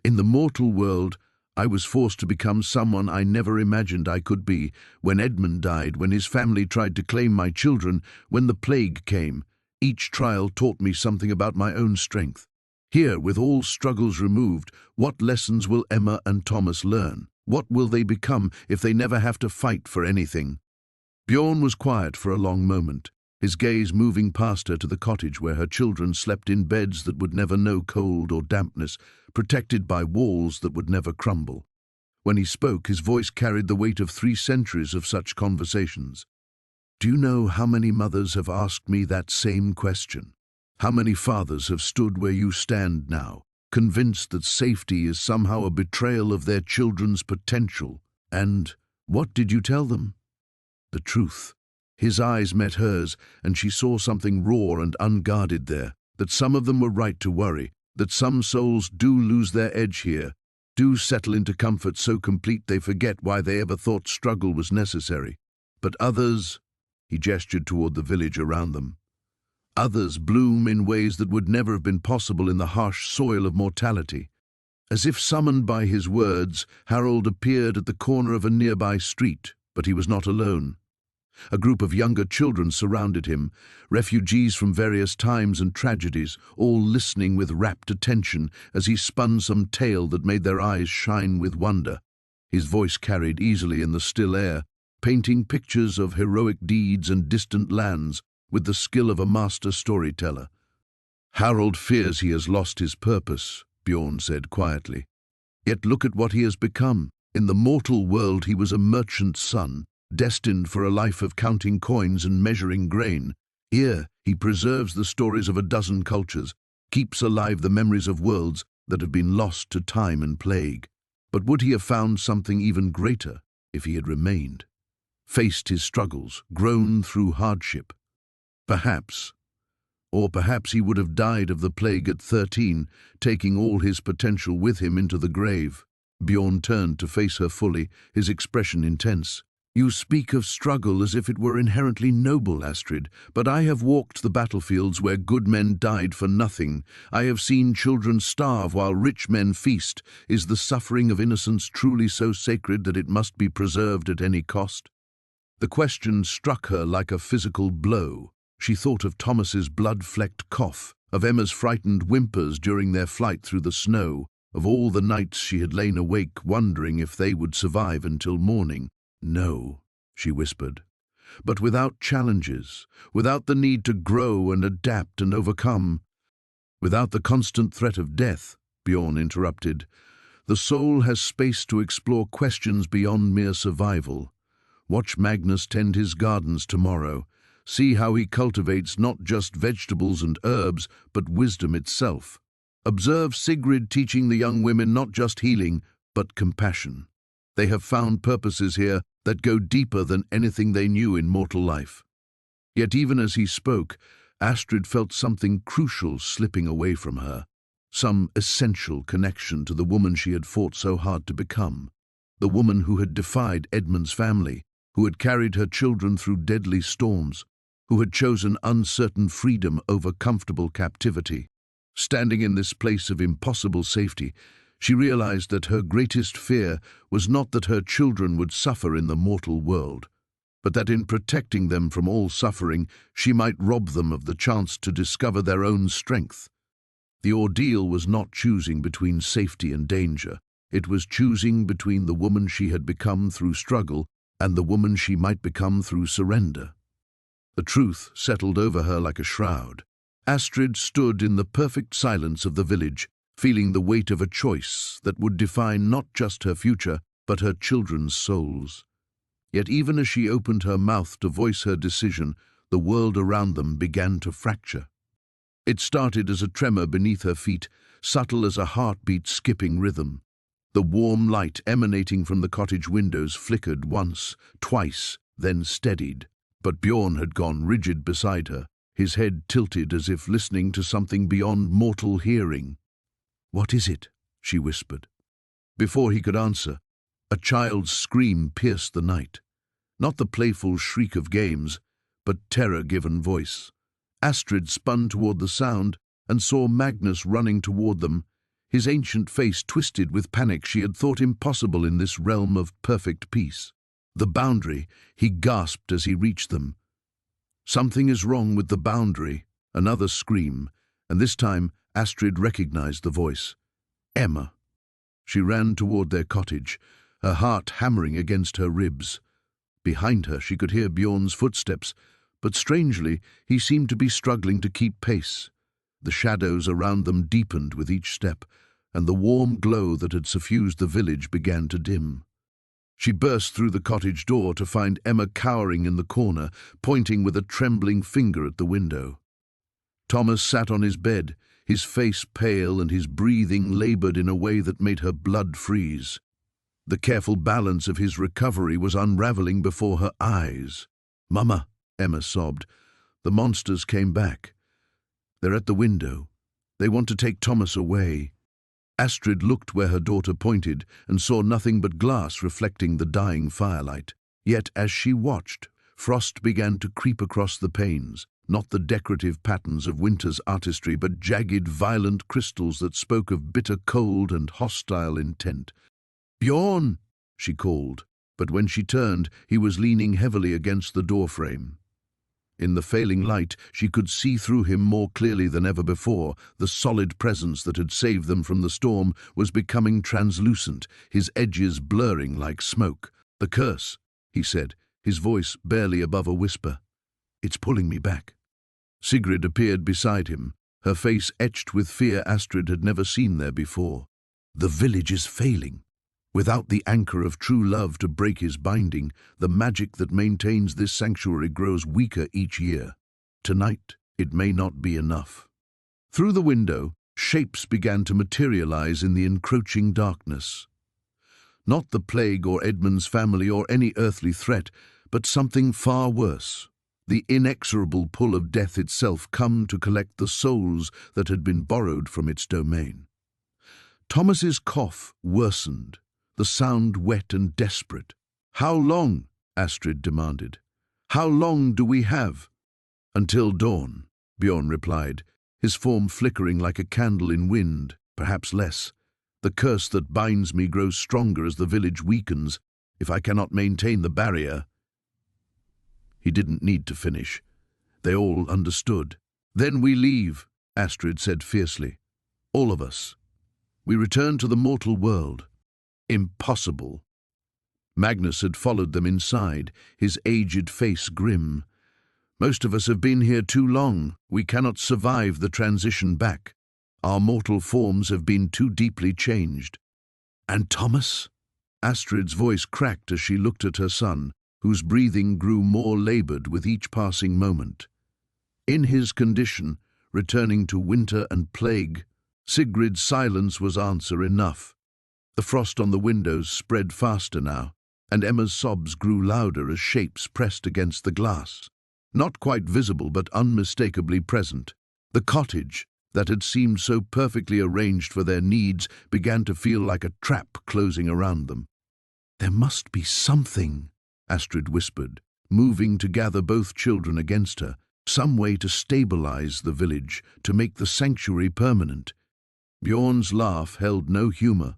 [SPEAKER 1] In the mortal world, I was forced to become someone I never imagined I could be. When Edmund died, when his family tried to claim my children, when the plague came, each trial taught me something about my own strength. Here, with all struggles removed, what lessons will Emma and Thomas learn? What will they become if they never have to fight for anything? Bjorn was quiet for a long moment, his gaze moving past her to the cottage where her children slept in beds that would never know cold or dampness, protected by walls that would never crumble. When he spoke, his voice carried the weight of 3 centuries of such conversations. Do you know how many mothers have asked me that same question? How many fathers have stood where you stand now, convinced that safety is somehow a betrayal of their children's potential? And what did you tell them? The truth. His eyes met hers, and she saw something raw and unguarded there, that some of them were right to worry, that some souls do lose their edge here, do settle into comfort so complete they forget why they ever thought struggle was necessary. But others, he gestured toward the village around them, others bloom in ways that would never have been possible in the harsh soil of mortality. As if summoned by his words, Harold appeared at the corner of a nearby street, but he was not alone. A group of younger children surrounded him, refugees from various times and tragedies, all listening with rapt attention as he spun some tale that made their eyes shine with wonder. His voice carried easily in the still air, painting pictures of heroic deeds and distant lands with the skill of a master storyteller. Harold fears he has lost his purpose, Bjorn said quietly. Yet look at what he has become. In the mortal world he was a merchant's son, destined for a life of counting coins and measuring grain. Here he preserves the stories of a dozen cultures, keeps alive the memories of worlds that have been lost to time and plague. But would he have found something even greater if he had remained? Faced his struggles, grown through hardship? Perhaps. Or perhaps he would have died of the plague at 13, taking all his potential with him into the grave. Bjorn turned to face her fully, his expression intense. You speak of struggle as if it were inherently noble, Astrid, but I have walked the battlefields where good men died for nothing. I have seen children starve while rich men feast. Is the suffering of innocence truly so sacred that it must be preserved at any cost? The question struck her like a physical blow. She thought of Thomas's blood-flecked cough, of Emma's frightened whimpers during their flight through the snow, of all the nights she had lain awake wondering if they would survive until morning. No, she whispered, but without challenges, without the need to grow and adapt and overcome, without the constant threat of death, Bjorn interrupted. The soul has space to explore questions beyond mere survival. Watch Magnus tend his gardens tomorrow. See how he cultivates not just vegetables and herbs, but wisdom itself. Observe Sigrid teaching the young women not just healing, but compassion. They have found purposes here that go deeper than anything they knew in mortal life. Yet even as he spoke, Astrid felt something crucial slipping away from her, some essential connection to the woman she had fought so hard to become, the woman who had defied Edmund's family, who had carried her children through deadly storms, who had chosen uncertain freedom over comfortable captivity. Standing in this place of impossible safety, she realized that her greatest fear was not that her children would suffer in the mortal world, but that in protecting them from all suffering, she might rob them of the chance to discover their own strength. The ordeal was not choosing between safety and danger, It was choosing between the woman she had become through struggle and the woman she might become through surrender. The truth settled over her like a shroud. Astrid stood in the perfect silence of the village, feeling the weight of a choice that would define not just her future, but her children's souls. Yet even as she opened her mouth to voice her decision, the world around them began to fracture. It started as a tremor beneath her feet, subtle as a heartbeat skipping rhythm. The warm light emanating from the cottage windows flickered once, twice, then steadied. But Bjorn had gone rigid beside her, his head tilted as if listening to something beyond mortal hearing. "What is it?" she whispered. Before he could answer, a child's scream pierced the night. Not the playful shriek of games, but terror-given voice. Astrid spun toward the sound and saw Magnus running toward them, his ancient face twisted with panic she had thought impossible in this realm of perfect peace. "The boundary," he gasped as he reached them. "Something is wrong with the boundary." Another scream, and this time Astrid recognized the voice. Emma. She ran toward their cottage, her heart hammering against her ribs. Behind her she could hear Bjorn's footsteps, but strangely he seemed to be struggling to keep pace. The shadows around them deepened with each step, and the warm glow that had suffused the village began to dim. She burst through the cottage door to find Emma cowering in the corner, pointing with a trembling finger at the window. Thomas sat on his bed, his face pale and his breathing labored in a way that made her blood freeze. The careful balance of his recovery was unraveling before her eyes. "Mama," Emma sobbed, "the monsters came back. They're at the window. They want to take Thomas away." Astrid looked where her daughter pointed and saw nothing but glass reflecting the dying firelight. Yet as she watched, frost began to creep across the panes, not the decorative patterns of winter's artistry, but jagged, violent crystals that spoke of bitter cold and hostile intent. "Bjorn!" she called, but when she turned, he was leaning heavily against the doorframe. In the failing light, she could see through him more clearly than ever before. The solid presence that had saved them from the storm was becoming translucent, his edges blurring like smoke. "The curse," he said, his voice barely above a whisper. "It's pulling me back." Sigrid appeared beside him, her face etched with fear Astrid had never seen there before. "The village is failing. Without the anchor of true love to break his binding, the magic that maintains this sanctuary grows weaker each year. Tonight, it may not be enough." Through the window, shapes began to materialize in the encroaching darkness. Not the plague or Edmund's family or any earthly threat, but something far worse. The inexorable pull of death itself come to collect the souls that had been borrowed from its domain. Thomas's cough worsened, the sound wet and desperate. "How long?" Astrid demanded. "How long do we have?" "Until dawn," Bjorn replied, his form flickering like a candle in wind, perhaps less. "The curse that binds me grows stronger as the village weakens. If I cannot maintain the barrier—" He didn't need to finish. They all understood. "Then we leave," Astrid said fiercely. "All of us. We return to the mortal world." "Impossible." Magnus had followed them inside, his aged face grim. "Most of us have been here too long. We cannot survive the transition back. Our mortal forms have been too deeply changed." "And Thomas?" Astrid's voice cracked as she looked at her son, whose breathing grew more labored with each passing moment. In his condition, returning to winter and plague, Sigrid's silence was answer enough. The frost on the windows spread faster now, and Emma's sobs grew louder as shapes pressed against the glass. Not quite visible, but unmistakably present. The cottage, that had seemed so perfectly arranged for their needs, began to feel like a trap closing around them. "There must be something," Astrid whispered, moving to gather both children against her. "Some way to stabilize the village, to make the sanctuary permanent." Bjorn's laugh held no humor,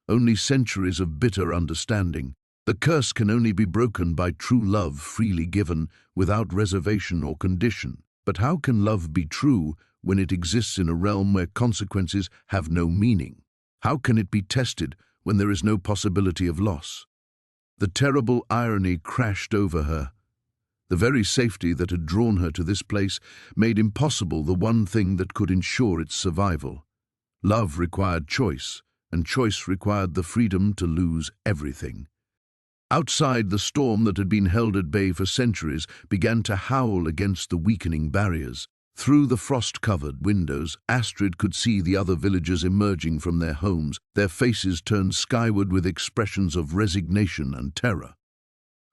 [SPEAKER 1] only centuries of bitter understanding. "The curse can only be broken by true love freely given, without reservation or condition. But how can love be true when it exists in a realm where consequences have no meaning? How can it be tested when there is no possibility of loss. The terrible irony crashed over her. The very safety that had drawn her to this place made impossible the one thing that could ensure its survival. Love required choice, and choice required the freedom to lose everything. Outside, the storm that had been held at bay for centuries began to howl against the weakening barriers. Through the frost-covered windows, Astrid could see the other villagers emerging from their homes, their faces turned skyward with expressions of resignation and terror.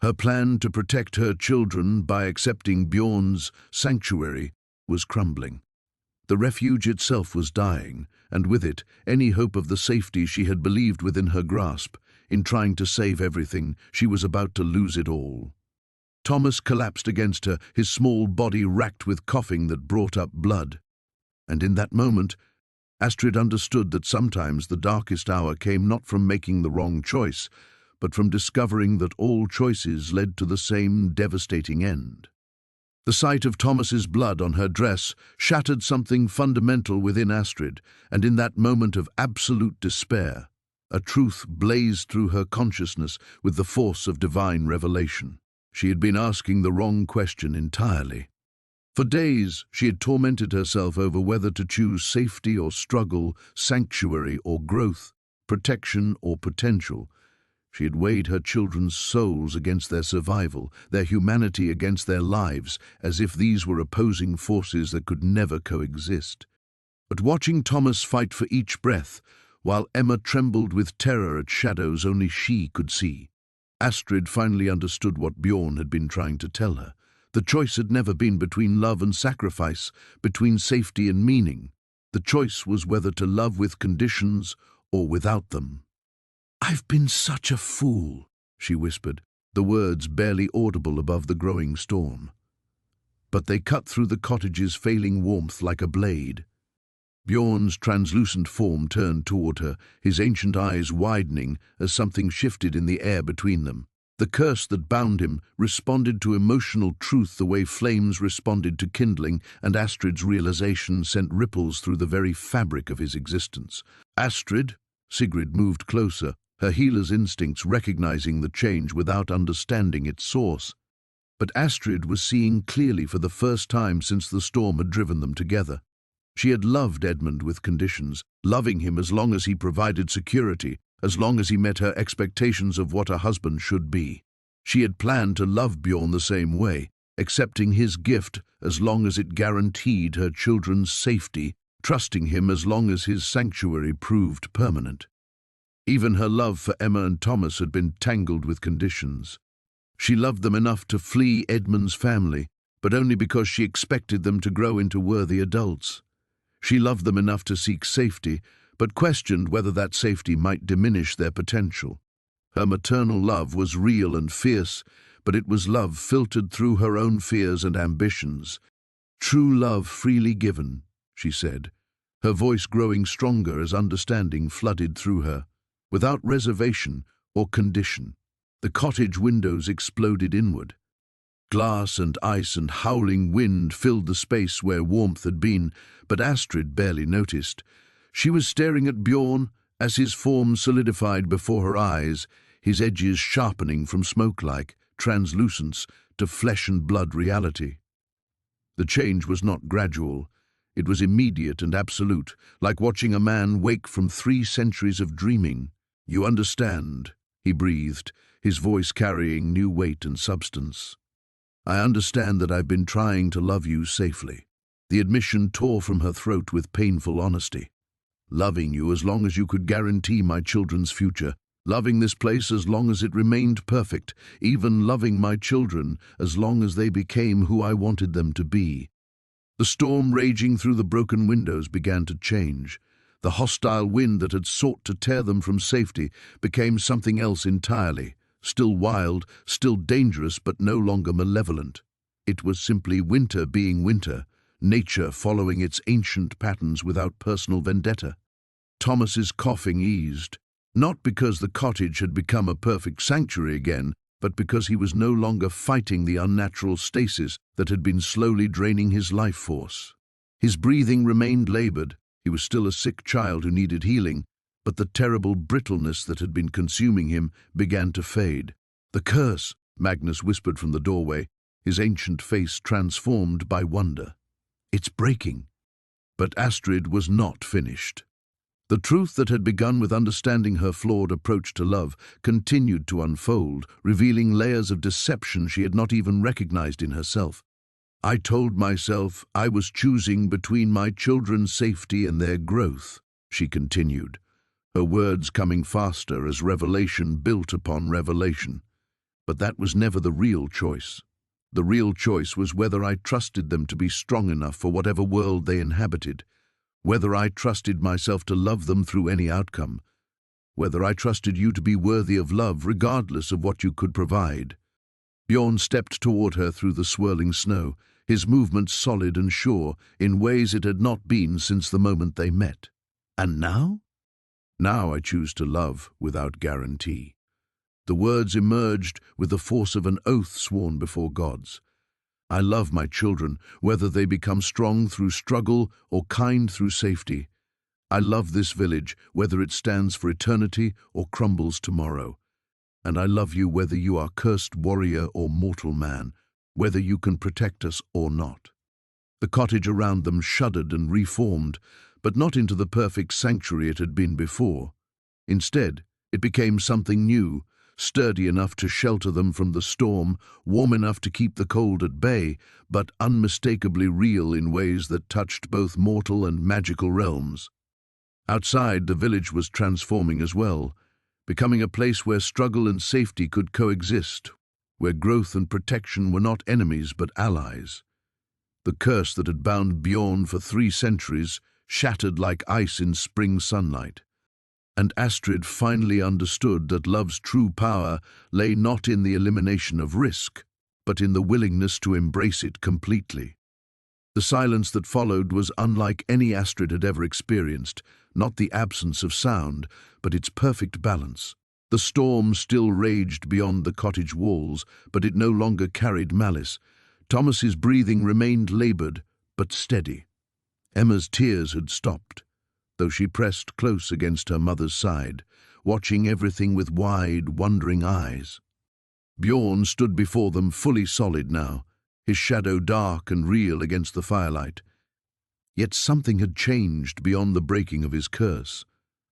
[SPEAKER 1] Her plan to protect her children by accepting Bjorn's sanctuary was crumbling. The refuge itself was dying, and with it, any hope of the safety she had believed within her grasp. In trying to save everything, she was about to lose it all. Thomas collapsed against her, his small body racked with coughing that brought up blood. And in that moment, Astrid understood that sometimes the darkest hour came not from making the wrong choice, but from discovering that all choices led to the same devastating end. The sight of Thomas's blood on her dress shattered something fundamental within Astrid, and in that moment of absolute despair, a truth blazed through her consciousness with the force of divine revelation. She had been asking the wrong question entirely. For days, she had tormented herself over whether to choose safety or struggle, sanctuary or growth, protection or potential. She had weighed her children's souls against their survival, their humanity against their lives, as if these were opposing forces that could never coexist. But watching Thomas fight for each breath, while Emma trembled with terror at shadows only she could see, Astrid finally understood what Bjorn had been trying to tell her. The choice had never been between love and sacrifice, between safety and meaning. The choice was whether to love with conditions or without them. "I've been such a fool," she whispered, the words barely audible above the growing storm. But they cut through the cottage's failing warmth like a blade. Bjorn's translucent form turned toward her, his ancient eyes widening as something shifted in the air between them. The curse that bound him responded to emotional truth the way flames responded to kindling, and Astrid's realization sent ripples through the very fabric of his existence. "Astrid," Sigrid moved closer, her healer's instincts recognizing the change without understanding its source. But Astrid was seeing clearly for the first time since the storm had driven them together. She had loved Edmund with conditions, loving him as long as he provided security, as long as he met her expectations of what a husband should be. She had planned to love Bjorn the same way, accepting his gift as long as it guaranteed her children's safety, trusting him as long as his sanctuary proved permanent. Even her love for Emma and Thomas had been tangled with conditions. She loved them enough to flee Edmund's family, but only because she expected them to grow into worthy adults. She loved them enough to seek safety, but questioned whether that safety might diminish their potential. Her maternal love was real and fierce, but it was love filtered through her own fears and ambitions. "True love freely given," she said, her voice growing stronger as understanding flooded through her. Without reservation or condition, the cottage windows exploded inward. Glass and ice and howling wind filled the space where warmth had been, but Astrid barely noticed. She was staring at Bjorn as his form solidified before her eyes, his edges sharpening from smoke-like translucence to flesh and blood reality. The change was not gradual. It was immediate and absolute, like watching a man wake from 3 centuries of dreaming. "You understand," he breathed, his voice carrying new weight and substance. "I understand that I've been trying to love you safely." The admission tore from her throat with painful honesty. "Loving you as long as you could guarantee my children's future, loving this place as long as it remained perfect, even loving my children as long as they became who I wanted them to be." The storm raging through the broken windows began to change. The hostile wind that had sought to tear them from safety became something else entirely, still wild, still dangerous, but no longer malevolent. It was simply winter being winter, nature following its ancient patterns without personal vendetta. Thomas's coughing eased, not because the cottage had become a perfect sanctuary again, but because he was no longer fighting the unnatural stasis that had been slowly draining his life force. His breathing remained labored. He was still a sick child who needed healing, but the terrible brittleness that had been consuming him began to fade. "The curse," Magnus whispered from the doorway, his ancient face transformed by wonder. "It's breaking." But Astrid was not finished. The truth that had begun with understanding her flawed approach to love continued to unfold, revealing layers of deception she had not even recognized in herself. "I told myself I was choosing between my children's safety and their growth," she continued, her words coming faster as revelation built upon revelation. "But that was never the real choice. The real choice was whether I trusted them to be strong enough for whatever world they inhabited, whether I trusted myself to love them through any outcome, whether I trusted you to be worthy of love regardless of what you could provide." Bjorn stepped toward her through the swirling snow, his movements solid and sure in ways it had not been since the moment they met. "And now?" "Now I choose to love without guarantee." The words emerged with the force of an oath sworn before gods. "I love my children, whether they become strong through struggle or kind through safety. I love this village, whether it stands for eternity or crumbles tomorrow. And I love you whether you are cursed warrior or mortal man, whether you can protect us or not." The cottage around them shuddered and reformed, but not into the perfect sanctuary it had been before. Instead, it became something new, sturdy enough to shelter them from the storm, warm enough to keep the cold at bay, but unmistakably real in ways that touched both mortal and magical realms. Outside, the village was transforming as well, becoming a place where struggle and safety could coexist, where growth and protection were not enemies but allies. The curse that had bound Bjorn for 3 centuries shattered like ice in spring sunlight. And Astrid finally understood that love's true power lay not in the elimination of risk, but in the willingness to embrace it completely. The silence that followed was unlike any Astrid had ever experienced, not the absence of sound, but its perfect balance. The storm still raged beyond the cottage walls, but it no longer carried malice. Thomas's breathing remained labored, but steady. Emma's tears had stopped, though she pressed close against her mother's side, watching everything with wide, wondering eyes. Bjorn stood before them fully solid now, his shadow dark and real against the firelight. Yet something had changed beyond the breaking of his curse.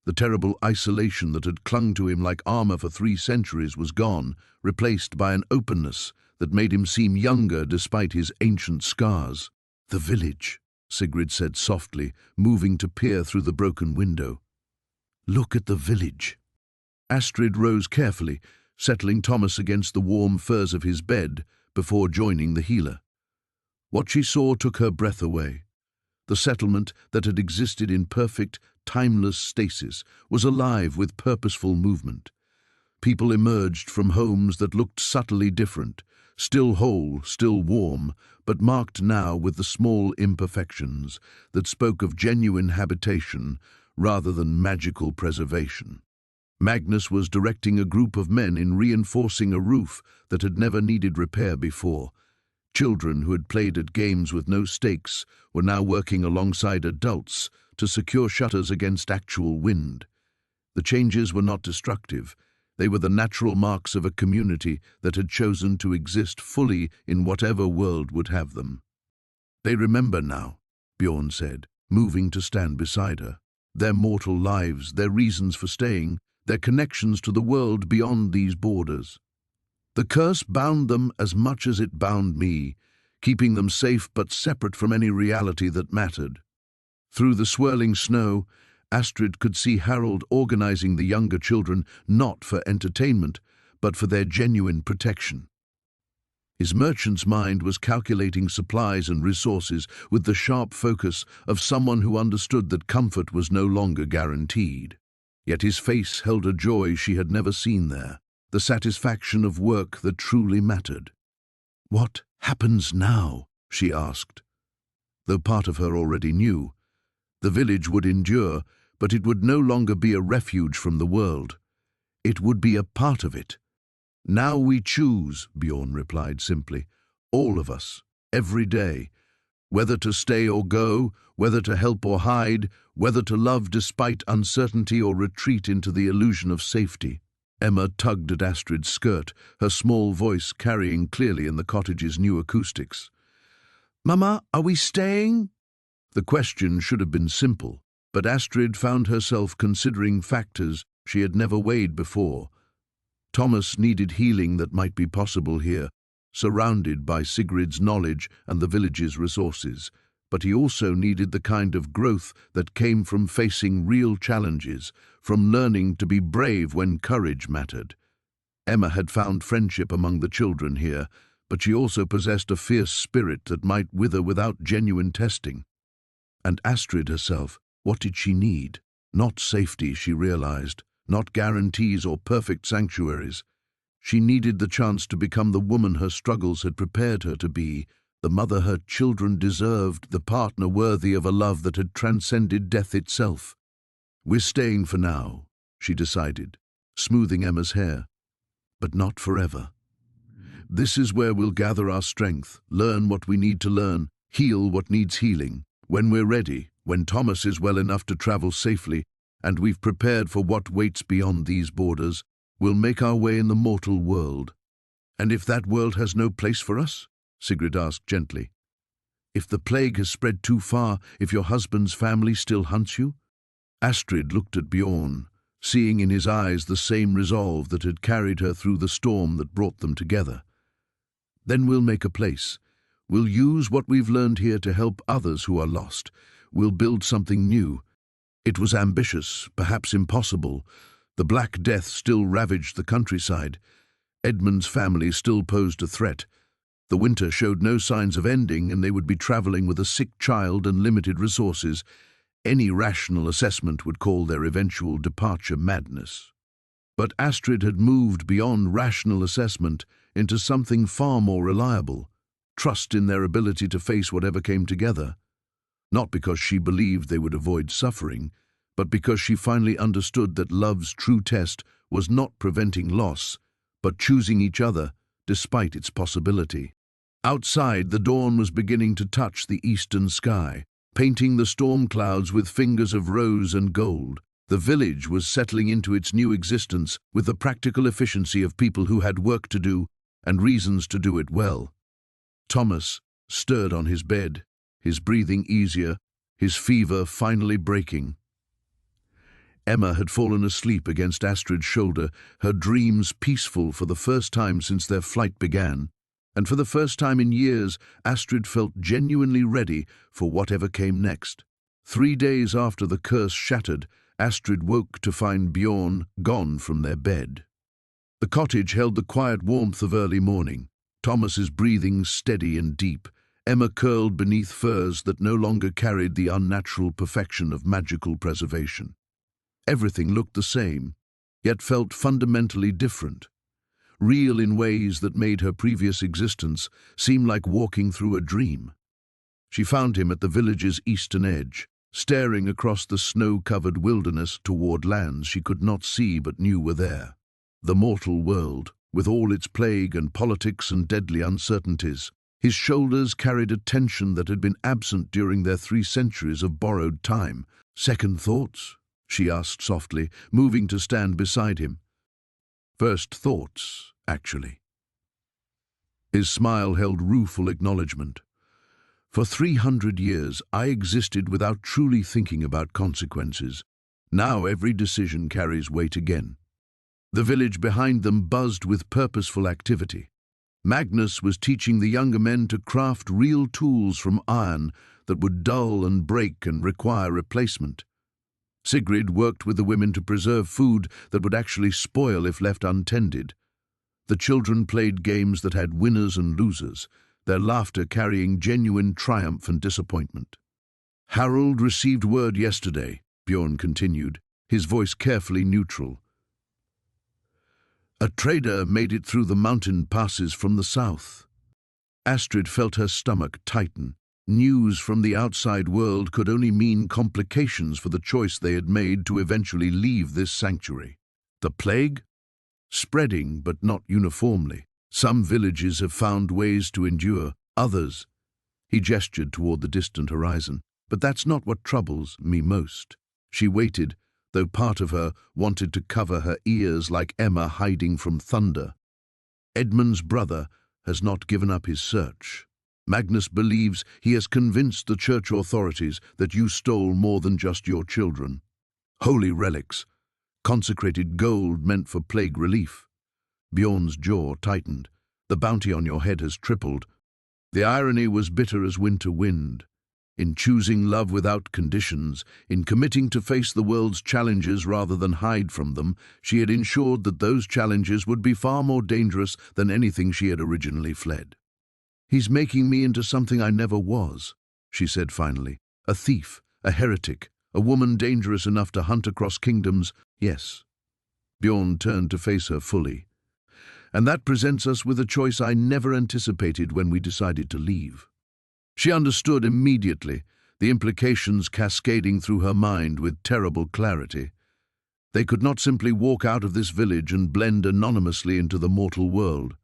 [SPEAKER 1] The terrible isolation that had clung to him like armor for 3 centuries was gone, replaced by an openness that made him seem younger despite his ancient scars. "The village," Sigrid said softly, moving to peer through the broken window. "Look at the village." Astrid rose carefully, settling Thomas against the warm furs of his bed before joining the healer. What she saw took her breath away. The settlement that had existed in perfect, timeless stasis was alive with purposeful movement. People emerged from homes that looked subtly different, still whole, still warm, but marked now with the small imperfections that spoke of genuine habitation rather than magical preservation. Magnus was directing a group of men in reinforcing a roof that had never needed repair before. Children who had played at games with no stakes were now working alongside adults to secure shutters against actual wind. The changes were not destructive. They were the natural marks of a community that had chosen to exist fully in whatever world would have them. "They remember now," Bjorn said, moving to stand beside her. "Their mortal lives, their reasons for staying, their connections to the world beyond these borders. The curse bound them as much as it bound me, keeping them safe but separate from any reality that mattered." Through the swirling snow, Astrid could see Harold organizing the younger children not for entertainment, but for their genuine protection. His merchant's mind was calculating supplies and resources with the sharp focus of someone who understood that comfort was no longer guaranteed. Yet his face held a joy she had never seen there, the satisfaction of work that truly mattered. "What happens now?" she asked. Though part of her already knew. The village would endure, but it would no longer be a refuge from the world. It would be a part of it. "Now we choose," Bjorn replied simply. "All of us, every day. Whether to stay or go, whether to help or hide, whether to love despite uncertainty or retreat into the illusion of safety. Emma tugged at Astrid's skirt, her small voice carrying clearly in the cottage's new acoustics. "Mama, are we staying?" The question should have been simple, but Astrid found herself considering factors she had never weighed before. Thomas needed healing that might be possible here, surrounded by Sigrid's knowledge and the village's resources, but he also needed the kind of growth that came from facing real challenges, from learning to be brave when courage mattered. Emma had found friendship among the children here, but she also possessed a fierce spirit that might wither without genuine testing. And Astrid herself, what did she need? Not safety, she realized, not guarantees or perfect sanctuaries. She needed the chance to become the woman her struggles had prepared her to be, the mother her children deserved, the partner worthy of a love that had transcended death itself. "We're staying for now," she decided, smoothing Emma's hair. "But not forever. This is where we'll gather our strength, learn what we need to learn, heal what needs healing. When we're ready, when Thomas is well enough to travel safely, and we've prepared for what waits beyond these borders, we'll make our way in the mortal world." "And if that world has no place for us?" Sigrid asked gently. "If the plague has spread too far, if your husband's family still hunts you?" Astrid looked at Bjorn, seeing in his eyes the same resolve that had carried her through the storm that brought them together. "Then we'll make a place. We'll use what we've learned here to help others who are lost. We'll build something new." It was ambitious, perhaps impossible. The Black Death still ravaged the countryside. Edmund's family still posed a threat. The winter showed no signs of ending, and they would be traveling with a sick child and limited resources. Any rational assessment would call their eventual departure madness. But Astrid had moved beyond rational assessment into something far more reliable, trust in their ability to face whatever came together. Not because she believed they would avoid suffering, but because she finally understood that love's true test was not preventing loss, but choosing each other despite its possibility. Outside, the dawn was beginning to touch the eastern sky, painting the storm clouds with fingers of rose and gold. The village was settling into its new existence with the practical efficiency of people who had work to do and reasons to do it well. Thomas stirred on his bed, his breathing easier, his fever finally breaking. Emma had fallen asleep against Astrid's shoulder, her dreams peaceful for the first time since their flight began. And for the first time in years, Astrid felt genuinely ready for whatever came next. 3 days after the curse shattered, Astrid woke to find Bjorn gone from their bed. The cottage held the quiet warmth of early morning, Thomas's breathing steady and deep, Emma curled beneath furs that no longer carried the unnatural perfection of magical preservation. Everything looked the same, yet felt fundamentally different, real in ways that made her previous existence seem like walking through a dream. She found him at the village's eastern edge, staring across the snow-covered wilderness toward lands she could not see but knew were there. The mortal world, with all its plague and politics and deadly uncertainties. His shoulders carried a tension that had been absent during their 3 centuries of borrowed time. "Second thoughts?" she asked softly, moving to stand beside him. "First thoughts, actually." His smile held rueful acknowledgement. "For 300 years, I existed without truly thinking about consequences. Now every decision carries weight again." The village behind them buzzed with purposeful activity. Magnus was teaching the younger men to craft real tools from iron that would dull and break and require replacement. Sigrid worked with the women to preserve food that would actually spoil if left untended. The children played games that had winners and losers, their laughter carrying genuine triumph and disappointment. "Harold received word yesterday," Bjorn continued, his voice carefully neutral. "A trader made it through the mountain passes from the south." Astrid felt her stomach tighten. News from the outside world could only mean complications for the choice they had made to eventually leave this sanctuary. The plague? Spreading, but not uniformly. Some villages have found ways to endure, others. He gestured toward the distant horizon. But that's not what troubles me most. She waited, though part of her wanted to cover her ears like Emma hiding from thunder. Edmund's brother has not given up his search. Magnus believes he has convinced the church authorities that you stole more than just your children. Holy relics, consecrated gold meant for plague relief. Bjorn's jaw tightened. The bounty on your head has tripled. The irony was bitter as winter wind. In choosing love without conditions, in committing to face the world's challenges rather than hide from them, she had ensured that those challenges would be far more dangerous than anything she had originally fled. He's making me into something I never was, she said finally. A thief, a heretic, a woman dangerous enough to hunt across kingdoms. Yes. Bjorn turned to face her fully. And that presents us with a choice I never anticipated when we decided to leave. She understood immediately, the implications cascading through her mind with terrible clarity. They could not simply walk out of this village and blend anonymously into the mortal world.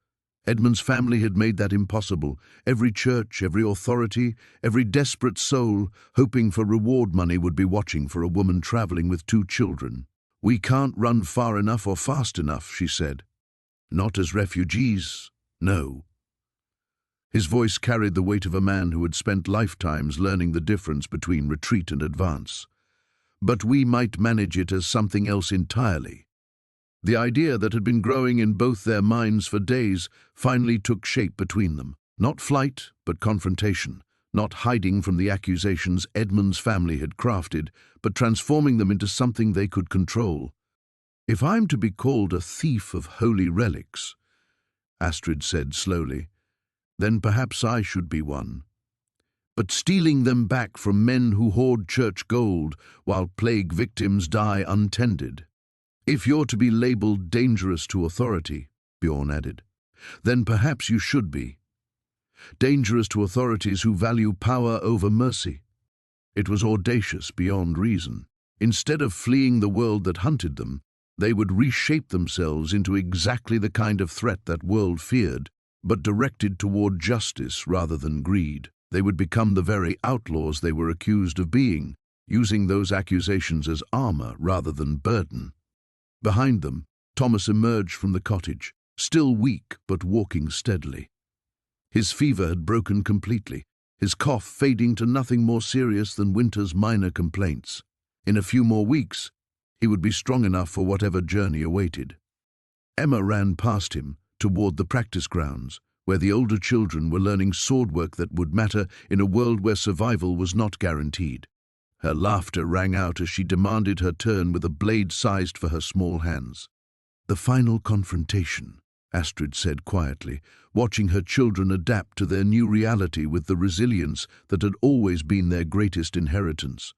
[SPEAKER 1] Edmund's family had made that impossible. Every church, every authority, every desperate soul, hoping for reward money, would be watching for a woman traveling with 2 children. We can't run far enough or fast enough, she said. Not as refugees, no. His voice carried the weight of a man who had spent lifetimes learning the difference between retreat and advance. But we might manage it as something else entirely. The idea that had been growing in both their minds for days finally took shape between them. Not flight, but confrontation. Not hiding from the accusations Edmund's family had crafted, but transforming them into something they could control. If I'm to be called a thief of holy relics, Astrid said slowly, then perhaps I should be one. But stealing them back from men who hoard church gold while plague victims die untended. If you're to be labeled dangerous to authority, Bjorn added, then perhaps you should be. Dangerous to authorities who value power over mercy. It was audacious beyond reason. Instead of fleeing the world that hunted them, they would reshape themselves into exactly the kind of threat that world feared, but directed toward justice rather than greed. They would become the very outlaws they were accused of being, using those accusations as armor rather than burden. Behind them, Thomas emerged from the cottage, still weak but walking steadily. His fever had broken completely, his cough fading to nothing more serious than winter's minor complaints. In a few more weeks, he would be strong enough for whatever journey awaited. Emma ran past him, toward the practice grounds, where the older children were learning swordwork that would matter in a world where survival was not guaranteed. Her laughter rang out as she demanded her turn with a blade sized for her small hands. The final confrontation, Astrid said quietly, watching her children adapt to their new reality with the resilience that had always been their greatest inheritance.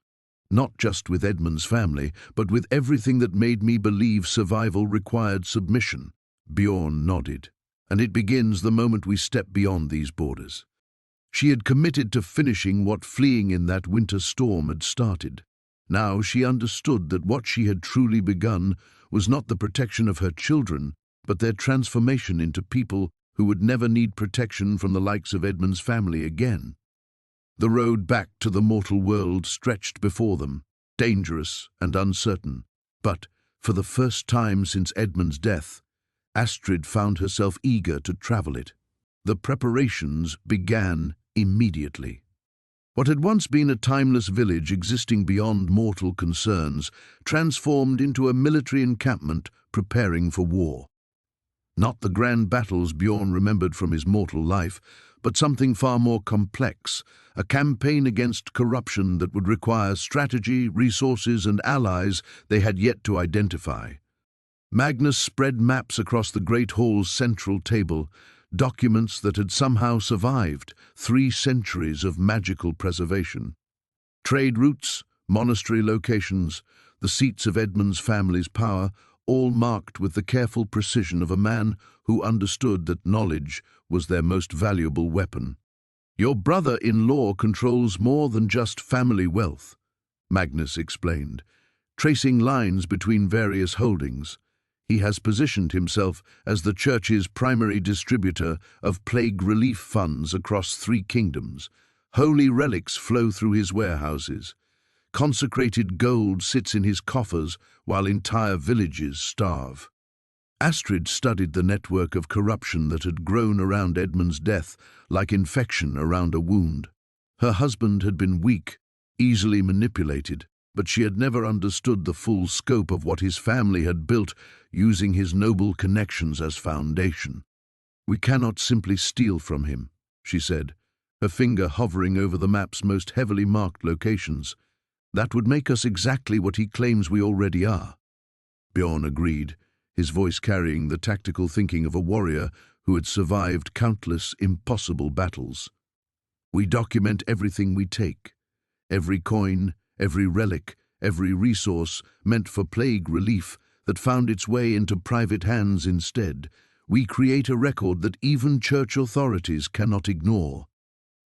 [SPEAKER 1] Not just with Edmund's family, but with everything that made me believe survival required submission. Bjorn nodded. And it begins the moment we step beyond these borders. She had committed to finishing what fleeing in that winter storm had started. Now she understood that what she had truly begun was not the protection of her children, but their transformation into people who would never need protection from the likes of Edmund's family again. The road back to the mortal world stretched before them, dangerous and uncertain. But, for the first time since Edmund's death, Astrid found herself eager to travel it. The preparations began immediately. What had once been a timeless village existing beyond mortal concerns transformed into a military encampment preparing for war. Not the grand battles Bjorn remembered from his mortal life, but something far more complex, a campaign against corruption that would require strategy, resources, and allies they had yet to identify. Magnus spread maps across the Great Hall's central table, documents that had somehow survived 3 centuries of magical preservation. Trade routes, monastery locations, the seats of Edmund's family's power, all marked with the careful precision of a man who understood that knowledge was their most valuable weapon. Your brother-in-law controls more than just family wealth, Magnus explained, tracing lines between various holdings. He has positioned himself as the church's primary distributor of plague relief funds across 3 kingdoms, Holy relics flow through his warehouses. Consecrated gold sits in his coffers while entire villages starve. Astrid studied the network of corruption that had grown around Edmund's death like infection around a wound. Her husband had been weak, easily manipulated, but she had never understood the full scope of what his family had built using his noble connections as foundation. "We cannot simply steal from him," she said, her finger hovering over the map's most heavily marked locations. "That would make us exactly what he claims we already are." Bjorn agreed, his voice carrying the tactical thinking of a warrior who had survived countless impossible battles. "We document everything we take. Every coin, every relic, every resource meant for plague relief that found its way into private hands instead. We create a record that even church authorities cannot ignore."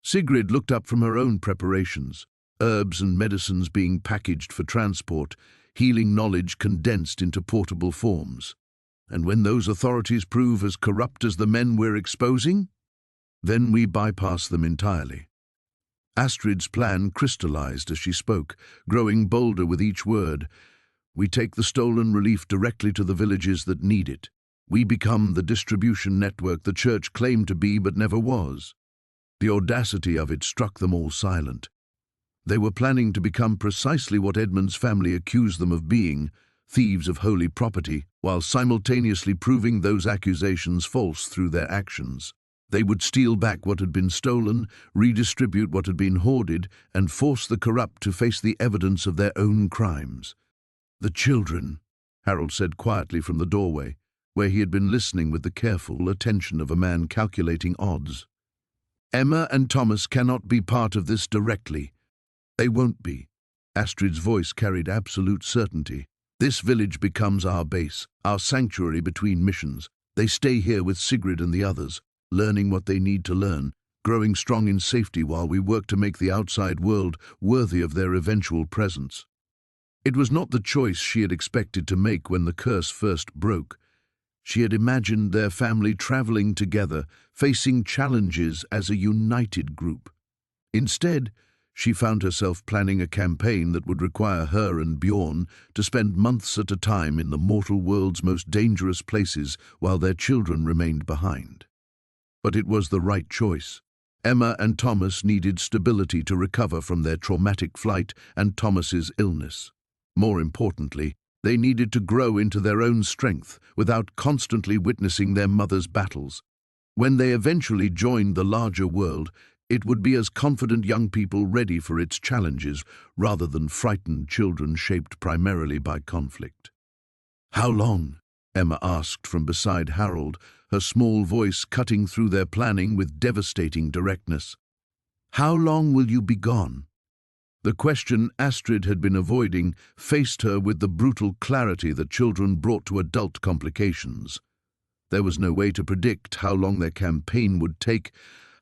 [SPEAKER 1] Sigrid looked up from her own preparations, herbs and medicines being packaged for transport, healing knowledge condensed into portable forms. "And when those authorities prove as corrupt as the men we're exposing, then we bypass them entirely." Astrid's plan crystallized as she spoke, growing bolder with each word. "We take the stolen relief directly to the villages that need it. We become the distribution network the church claimed to be but never was." The audacity of it struck them all silent. They were planning to become precisely what Edmund's family accused them of being, thieves of holy property, while simultaneously proving those accusations false through their actions. They would steal back what had been stolen, redistribute what had been hoarded, and force the corrupt to face the evidence of their own crimes. "The children," Harold said quietly from the doorway, where he had been listening with the careful attention of a man calculating odds. "Emma and Thomas cannot be part of this directly." "They won't be." Astrid's voice carried absolute certainty. "This village becomes our base, our sanctuary between missions. They stay here with Sigrid and the others, learning what they need to learn, growing strong in safety while we work to make the outside world worthy of their eventual presence." It was not the choice she had expected to make when the curse first broke. She had imagined their family traveling together, facing challenges as a united group. Instead, she found herself planning a campaign that would require her and Bjorn to spend months at a time in the mortal world's most dangerous places while their children remained behind. But it was the right choice. Emma and Thomas needed stability to recover from their traumatic flight and Thomas's illness. More importantly, they needed to grow into their own strength without constantly witnessing their mother's battles. When they eventually joined the larger world, it would be as confident young people ready for its challenges rather than frightened children shaped primarily by conflict. "How long?" Emma asked from beside Harold, her small voice cutting through their planning with devastating directness. "How long will you be gone?" The question Astrid had been avoiding faced her with the brutal clarity that children brought to adult complications. There was no way to predict how long their campaign would take,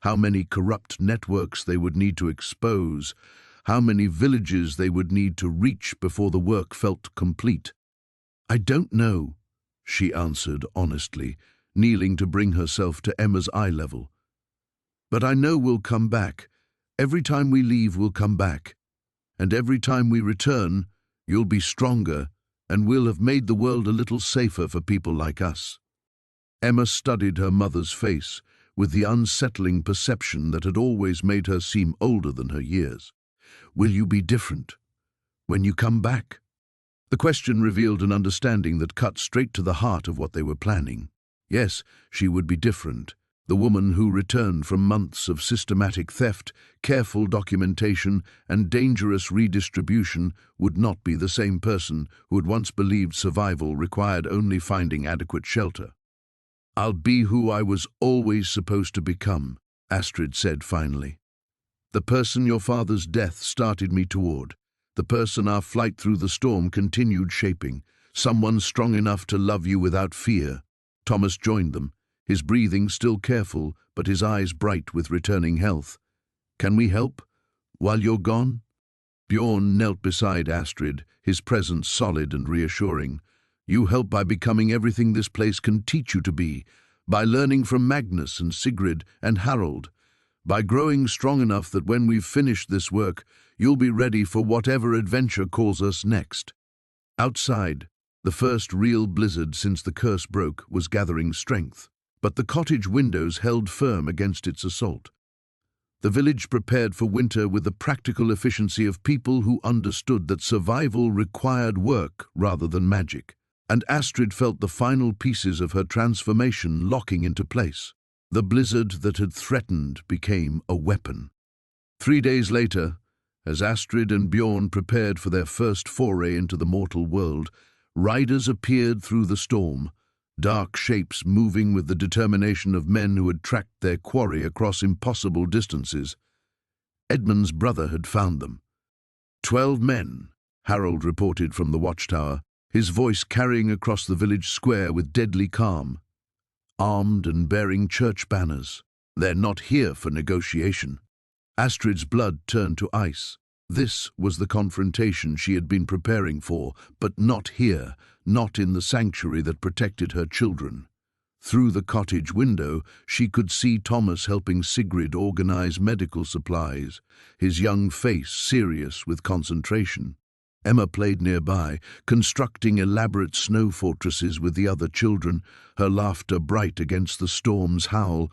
[SPEAKER 1] how many corrupt networks they would need to expose, how many villages they would need to reach before the work felt complete. "I don't know," she answered honestly, kneeling to bring herself to Emma's eye level. "But I know we'll come back. Every time we leave, we'll come back. And every time we return, you'll be stronger, and we'll have made the world a little safer for people like us." Emma studied her mother's face with the unsettling perception that had always made her seem older than her years. "Will you be different when you come back?" The question revealed an understanding that cut straight to the heart of what they were planning. Yes, she would be different. The woman who returned from months of systematic theft, careful documentation, and dangerous redistribution would not be the same person who had once believed survival required only finding adequate shelter. "I'll be who I was always supposed to become," Astrid said finally. "The person your father's death started me toward, the person our flight through the storm continued shaping, someone strong enough to love you without fear." Thomas joined them, his breathing still careful, but his eyes bright with returning health. "Can we help while you're gone?" Bjorn knelt beside Astrid, his presence solid and reassuring. "You help by becoming everything this place can teach you to be, by learning from Magnus and Sigrid and Harold. by growing strong enough that when we've finished this work, you'll be ready for whatever adventure calls us next." Outside, the first real blizzard since the curse broke was gathering strength, but the cottage windows held firm against its assault. The village prepared for winter with the practical efficiency of people who understood that survival required work rather than magic, and Astrid felt the final pieces of her transformation locking into place. The blizzard that had threatened became a weapon. 3 days later, as Astrid and Bjorn prepared for their first foray into the mortal world, riders appeared through the storm, dark shapes moving with the determination of men who had tracked their quarry across impossible distances. Edmund's brother had found them. 12 men, Harold reported from the watchtower, his voice carrying across the village square with deadly calm. Armed and bearing church banners. They're not here for negotiation. Astrid's blood turned to ice. This was the confrontation she had been preparing for, but not here, not in the sanctuary that protected her children. Through the cottage window, she could see Thomas helping Sigrid organize medical supplies, his young face serious with concentration. Emma played nearby, constructing elaborate snow fortresses with the other children, her laughter bright against the storm's howl.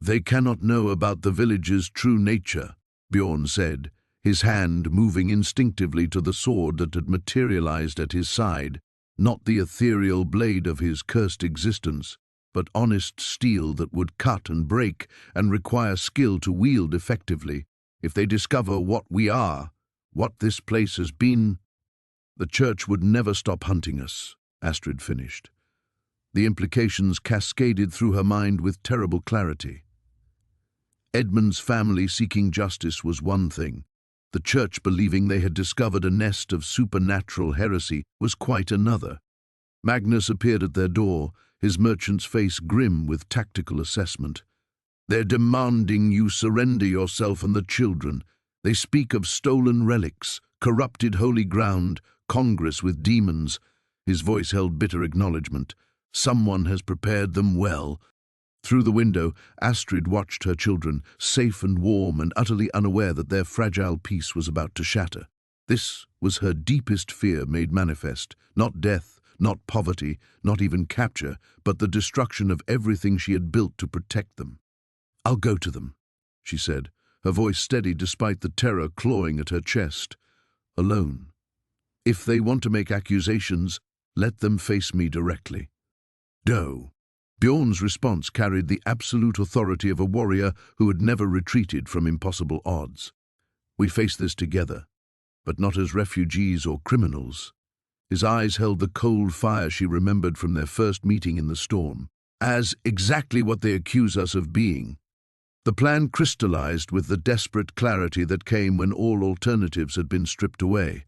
[SPEAKER 1] "They cannot know about the village's true nature," Bjorn said, his hand moving instinctively to the sword that had materialized at his side, not the ethereal blade of his cursed existence, but honest steel that would cut and break and require skill to wield effectively. "If they discover what we are, what this place has been, the church would never stop hunting us," Astrid finished. The implications cascaded through her mind with terrible clarity. Edmund's family seeking justice was one thing. The church believing they had discovered a nest of supernatural heresy was quite another. Magnus appeared at their door, his merchant's face grim with tactical assessment. "They're demanding you surrender yourself and the children. They speak of stolen relics, corrupted holy ground, congress with demons." His voice held bitter acknowledgement. "Someone has prepared them well." Through the window, Astrid watched her children, safe and warm and utterly unaware that their fragile peace was about to shatter. This was her deepest fear made manifest, not death, not poverty, not even capture, but the destruction of everything she had built to protect them. "I'll go to them," she said, her voice steady despite the terror clawing at her chest. "Alone. If they want to make accusations, let them face me directly." "Go." Bjorn's response carried the absolute authority of a warrior who had never retreated from impossible odds. "We face this together, but not as refugees or criminals." His eyes held the cold fire she remembered from their first meeting in the storm. "As exactly what they accuse us of being." The plan crystallized with the desperate clarity that came when all alternatives had been stripped away.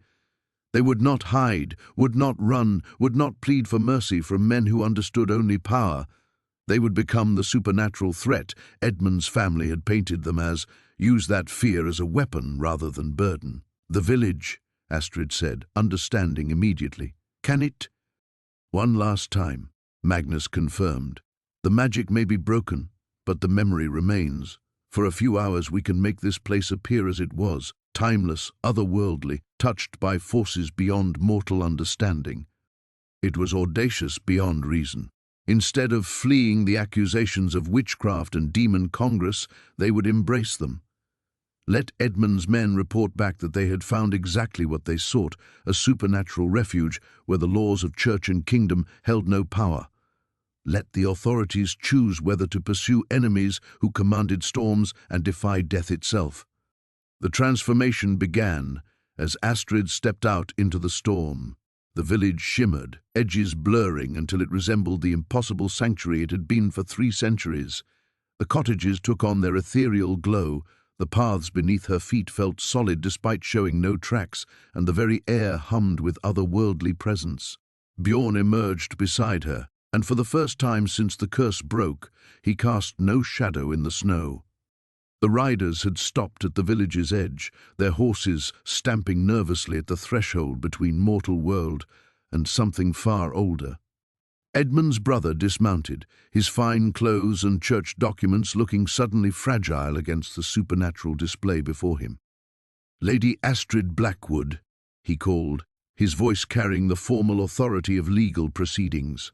[SPEAKER 1] They would not hide, would not run, would not plead for mercy from men who understood only power. They would become the supernatural threat Edmund's family had painted them as, use that fear as a weapon rather than burden. "The village," Astrid said, understanding immediately. "Can it?" "One last time," Magnus confirmed. "The magic may be broken, but the memory remains. For a few hours we can make this place appear as it was, timeless, otherworldly, touched by forces beyond mortal understanding." It was audacious beyond reason. Instead of fleeing the accusations of witchcraft and demon congress, they would embrace them. Let Edmund's men report back that they had found exactly what they sought, a supernatural refuge where the laws of church and kingdom held no power. Let the authorities choose whether to pursue enemies who commanded storms and defied death itself. The transformation began as Astrid stepped out into the storm. The village shimmered, edges blurring until it resembled the impossible sanctuary it had been for 3 centuries. The cottages took on their ethereal glow, the paths beneath her feet felt solid despite showing no tracks, and the very air hummed with otherworldly presence. Bjorn emerged beside her, and for the first time since the curse broke, he cast no shadow in the snow. The riders had stopped at the village's edge, their horses stamping nervously at the threshold between mortal world and something far older. Edmund's brother dismounted, his fine clothes and church documents looking suddenly fragile against the supernatural display before him. "Lady Astrid Blackwood," he called, his voice carrying the formal authority of legal proceedings.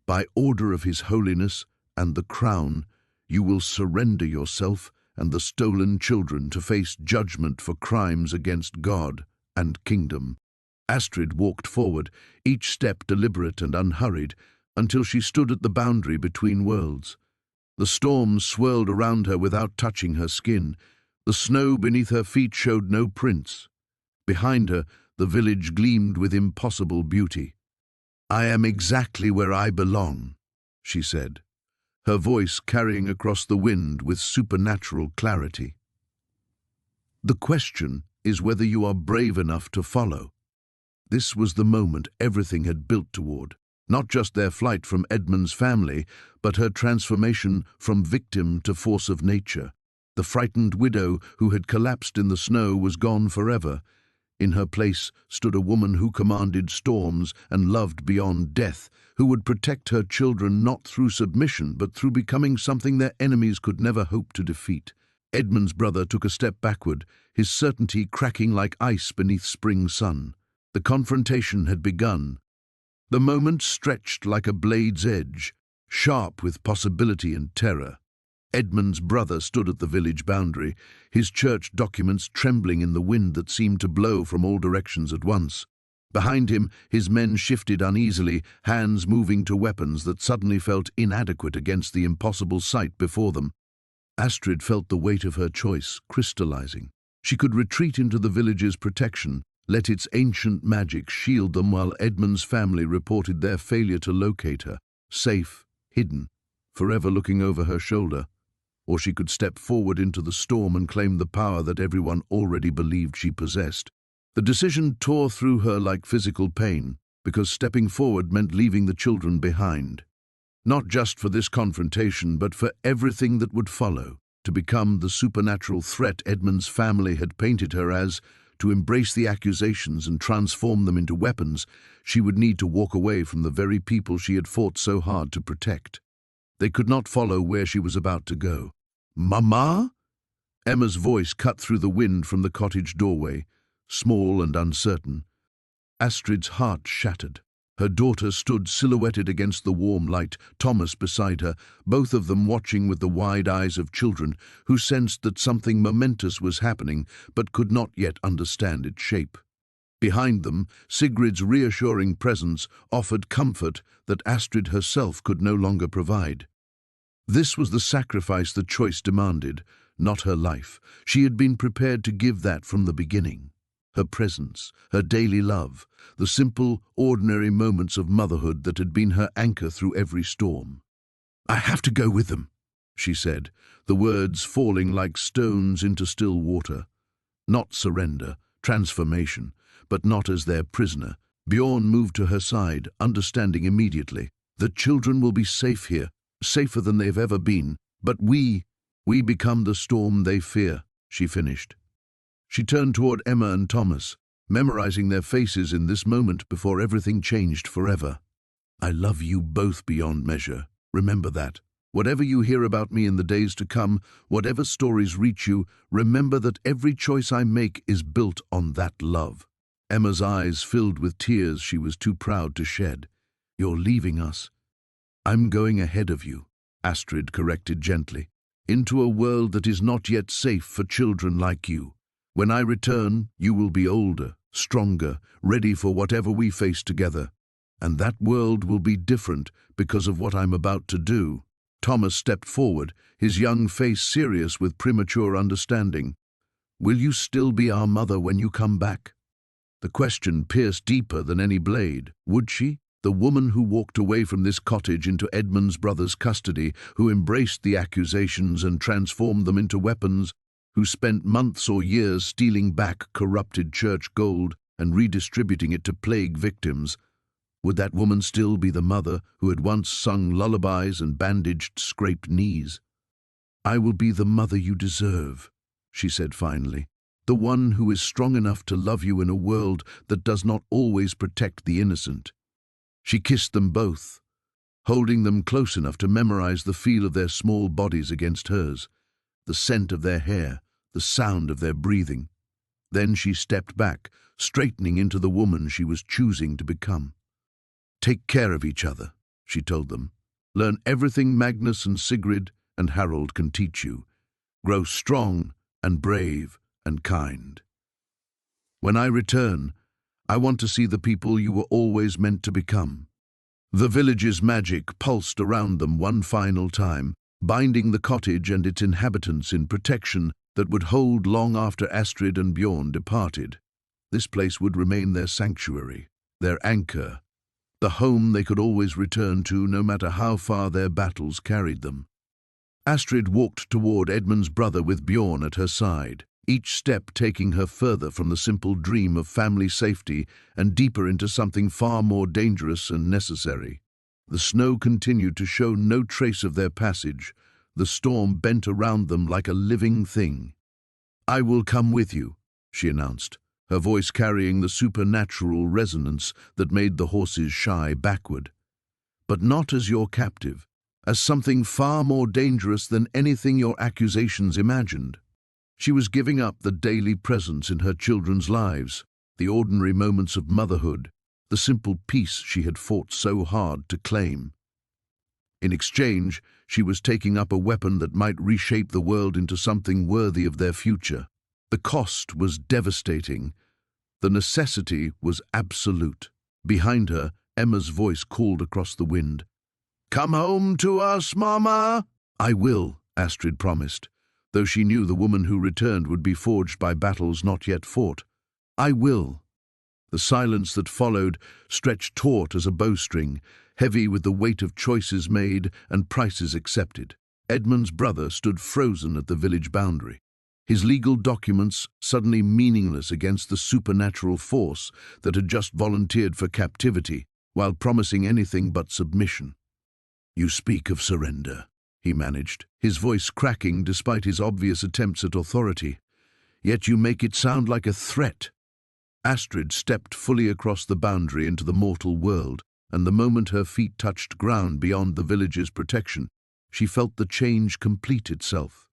[SPEAKER 1] "By order of His Holiness and the Crown, you will surrender yourself and the stolen children to face judgment for crimes against God and kingdom." Astrid walked forward, each step deliberate and unhurried, until she stood at the boundary between worlds. The storm swirled around her without touching her skin. The snow beneath her feet showed no prints. Behind her, the village gleamed with impossible beauty. "I am exactly where I belong," she said, her voice carrying across the wind with supernatural clarity. "The question is whether you are brave enough to follow." This was the moment everything had built toward, not just their flight from Edmund's family, but her transformation from victim to force of nature. The frightened widow who had collapsed in the snow was gone forever. In her place stood a woman who commanded storms and loved beyond death, who would protect her children not through submission but through becoming something their enemies could never hope to defeat. Edmund's brother took a step backward, his certainty cracking like ice beneath spring sun. The confrontation had begun. The moment stretched like a blade's edge, sharp with possibility and terror. Edmund's brother stood at the village boundary, his church documents trembling in the wind that seemed to blow from all directions at once. Behind him, his men shifted uneasily, hands moving to weapons that suddenly felt inadequate against the impossible sight before them. Astrid felt the weight of her choice crystallizing. She could retreat into the village's protection, let its ancient magic shield them while Edmund's family reported their failure to locate her, safe, hidden, forever looking over her shoulder. Or she could step forward into the storm and claim the power that everyone already believed she possessed. The decision tore through her like physical pain, because stepping forward meant leaving the children behind. Not just for this confrontation, but for everything that would follow. To become the supernatural threat Edmund's family had painted her as, to embrace the accusations and transform them into weapons, she would need to walk away from the very people she had fought so hard to protect. They could not follow where she was about to go. "Mama?" Emma's voice cut through the wind from the cottage doorway, small and uncertain. Astrid's heart shattered. Her daughter stood silhouetted against the warm light, Thomas beside her, both of them watching with the wide eyes of children who sensed that something momentous was happening but could not yet understand its shape. Behind them, Sigrid's reassuring presence offered comfort that Astrid herself could no longer provide. This was the sacrifice the choice demanded, not her life. She had been prepared to give that from the beginning. Her presence, her daily love, the simple, ordinary moments of motherhood that had been her anchor through every storm. "I have to go with them," she said, the words falling like stones into still water. Not surrender, transformation, but not as their prisoner. Bjorn moved to her side, understanding immediately. "The children will be safe here, safer than they've ever been, but we become the storm they fear," she finished. She turned toward Emma and Thomas, memorizing their faces in this moment before everything changed forever. "I love you both beyond measure. Remember that. Whatever you hear about me in the days to come, whatever stories reach you, remember that every choice I make is built on that love." Emma's eyes filled with tears she was too proud to shed. "You're leaving us." "I'm going ahead of you," Astrid corrected gently, "into a world that is not yet safe for children like you. When I return, you will be older, stronger, ready for whatever we face together. And that world will be different because of what I'm about to do." Thomas stepped forward, his young face serious with premature understanding. "Will you still be our mother when you come back?" The question pierced deeper than any blade. Would she? The woman who walked away from this cottage into Edmund's brother's custody, who embraced the accusations and transformed them into weapons, who spent months or years stealing back corrupted church gold and redistributing it to plague victims. Would that woman still be the mother who had once sung lullabies and bandaged scraped knees? "I will be the mother you deserve," she said finally, "the one who is strong enough to love you in a world that does not always protect the innocent." She kissed them both, holding them close enough to memorize the feel of their small bodies against hers, the scent of their hair, the sound of their breathing. Then she stepped back, straightening into the woman she was choosing to become. "Take care of each other," she told them. "Learn everything Magnus and Sigrid and Harold can teach you. Grow strong and brave and kind. When I return, I want to see the people you were always meant to become." The village's magic pulsed around them one final time, binding the cottage and its inhabitants in protection that would hold long after Astrid and Bjorn departed. This place would remain their sanctuary, their anchor, the home they could always return to no matter how far their battles carried them. Astrid walked toward Edmund's brother with Bjorn at her side, each step taking her further from the simple dream of family safety and deeper into something far more dangerous and necessary. The snow continued to show no trace of their passage. The storm bent around them like a living thing. "I will come with you," she announced, her voice carrying the supernatural resonance that made the horses shy backward. "But not as your captive, as something far more dangerous than anything your accusations imagined." She was giving up the daily presence in her children's lives, the ordinary moments of motherhood, the simple peace she had fought so hard to claim. In exchange, she was taking up a weapon that might reshape the world into something worthy of their future. The cost was devastating. The necessity was absolute. Behind her, Emma's voice called across the wind. "Come home to us, Mama!" "I will," Astrid promised, though she knew the woman who returned would be forged by battles not yet fought. "I will." The silence that followed stretched taut as a bowstring, heavy with the weight of choices made and prices accepted. Edmund's brother stood frozen at the village boundary, his legal documents suddenly meaningless against the supernatural force that had just volunteered for captivity, while promising anything but submission. "You speak of surrender," he managed, his voice cracking despite his obvious attempts at authority. "Yet you make it sound like a threat." Astrid stepped fully across the boundary into the mortal world, and the moment her feet touched ground beyond the village's protection, she felt the change complete itself.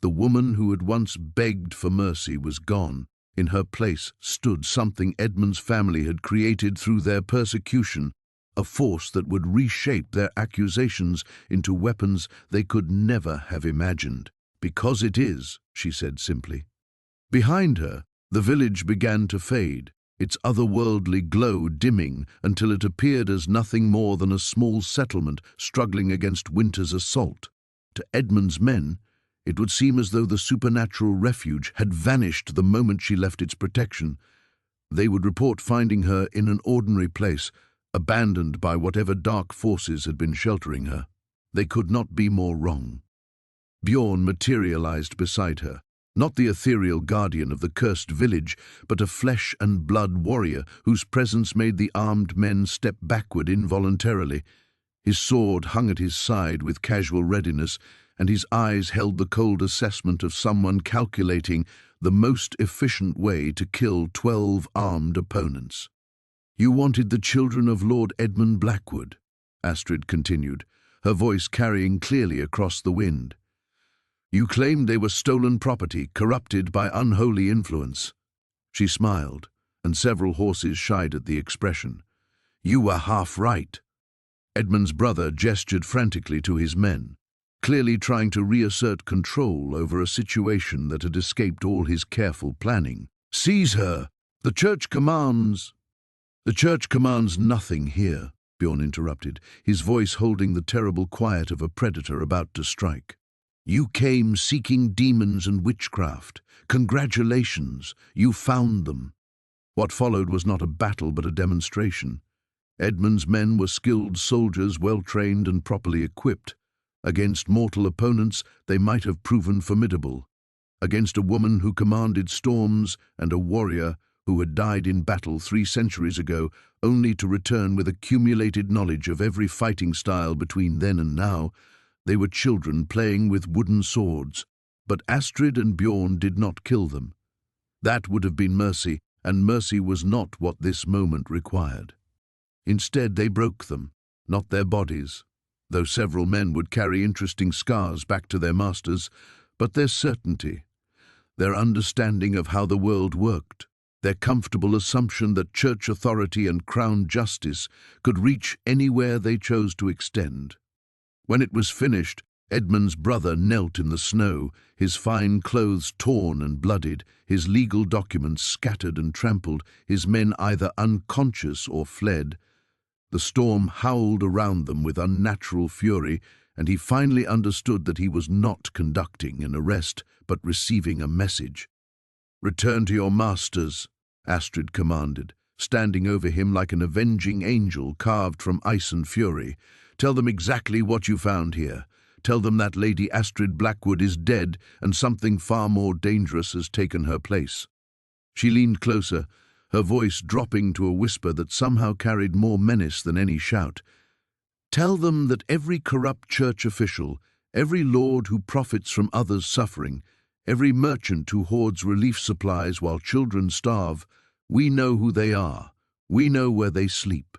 [SPEAKER 1] The woman who had once begged for mercy was gone. In her place stood something Edmund's family had created through their persecution, a force that would reshape their accusations into weapons they could never have imagined. "Because it is," she said simply. Behind her, the village began to fade, its otherworldly glow dimming until it appeared as nothing more than a small settlement struggling against winter's assault. To Edmund's men, it would seem as though the supernatural refuge had vanished the moment she left its protection. They would report finding her in an ordinary place, abandoned by whatever dark forces had been sheltering her. They could not be more wrong. Bjorn materialized beside her, not the ethereal guardian of the cursed village, but a flesh-and-blood warrior whose presence made the armed men step backward involuntarily. His sword hung at his side with casual readiness, and his eyes held the cold assessment of someone calculating the most efficient way to kill 12 armed opponents. "You wanted the children of Lord Edmund Blackwood," Astrid continued, her voice carrying clearly across the wind. "You claimed they were stolen property, corrupted by unholy influence." She smiled, and several horses shied at the expression. "You were half right." Edmund's brother gestured frantically to his men, clearly trying to reassert control over a situation that had escaped all his careful planning. "Seize her! The church commands—" "The church commands nothing here," Bjorn interrupted, his voice holding the terrible quiet of a predator about to strike. "You came seeking demons and witchcraft. Congratulations, you found them." What followed was not a battle but a demonstration. Edmund's men were skilled soldiers, well-trained and properly equipped. Against mortal opponents, they might have proven formidable. Against a woman who commanded storms and a warrior who had died in battle 3 centuries ago, only to return with accumulated knowledge of every fighting style between then and now, they were children playing with wooden swords. But Astrid and Bjorn did not kill them. That would have been mercy, and mercy was not what this moment required. Instead, they broke them. not their bodies, though several men would carry interesting scars back to their masters, but their certainty, their understanding of how the world worked, their comfortable assumption that church authority and crown justice could reach anywhere they chose to extend. When it was finished, Edmund's brother knelt in the snow, his fine clothes torn and bloodied, his legal documents scattered and trampled, his men either unconscious or fled. The storm howled around them with unnatural fury, and he finally understood that he was not conducting an arrest, but receiving a message. "Return to your masters," Astrid commanded, standing over him like an avenging angel carved from ice and fury. "Tell them exactly what you found here. Tell them that Lady Astrid Blackwood is dead and something far more dangerous has taken her place." She leaned closer, her voice dropping to a whisper that somehow carried more menace than any shout. "Tell them that every corrupt church official, every lord who profits from others' suffering, every merchant who hoards relief supplies while children starve, we know who they are, we know where they sleep,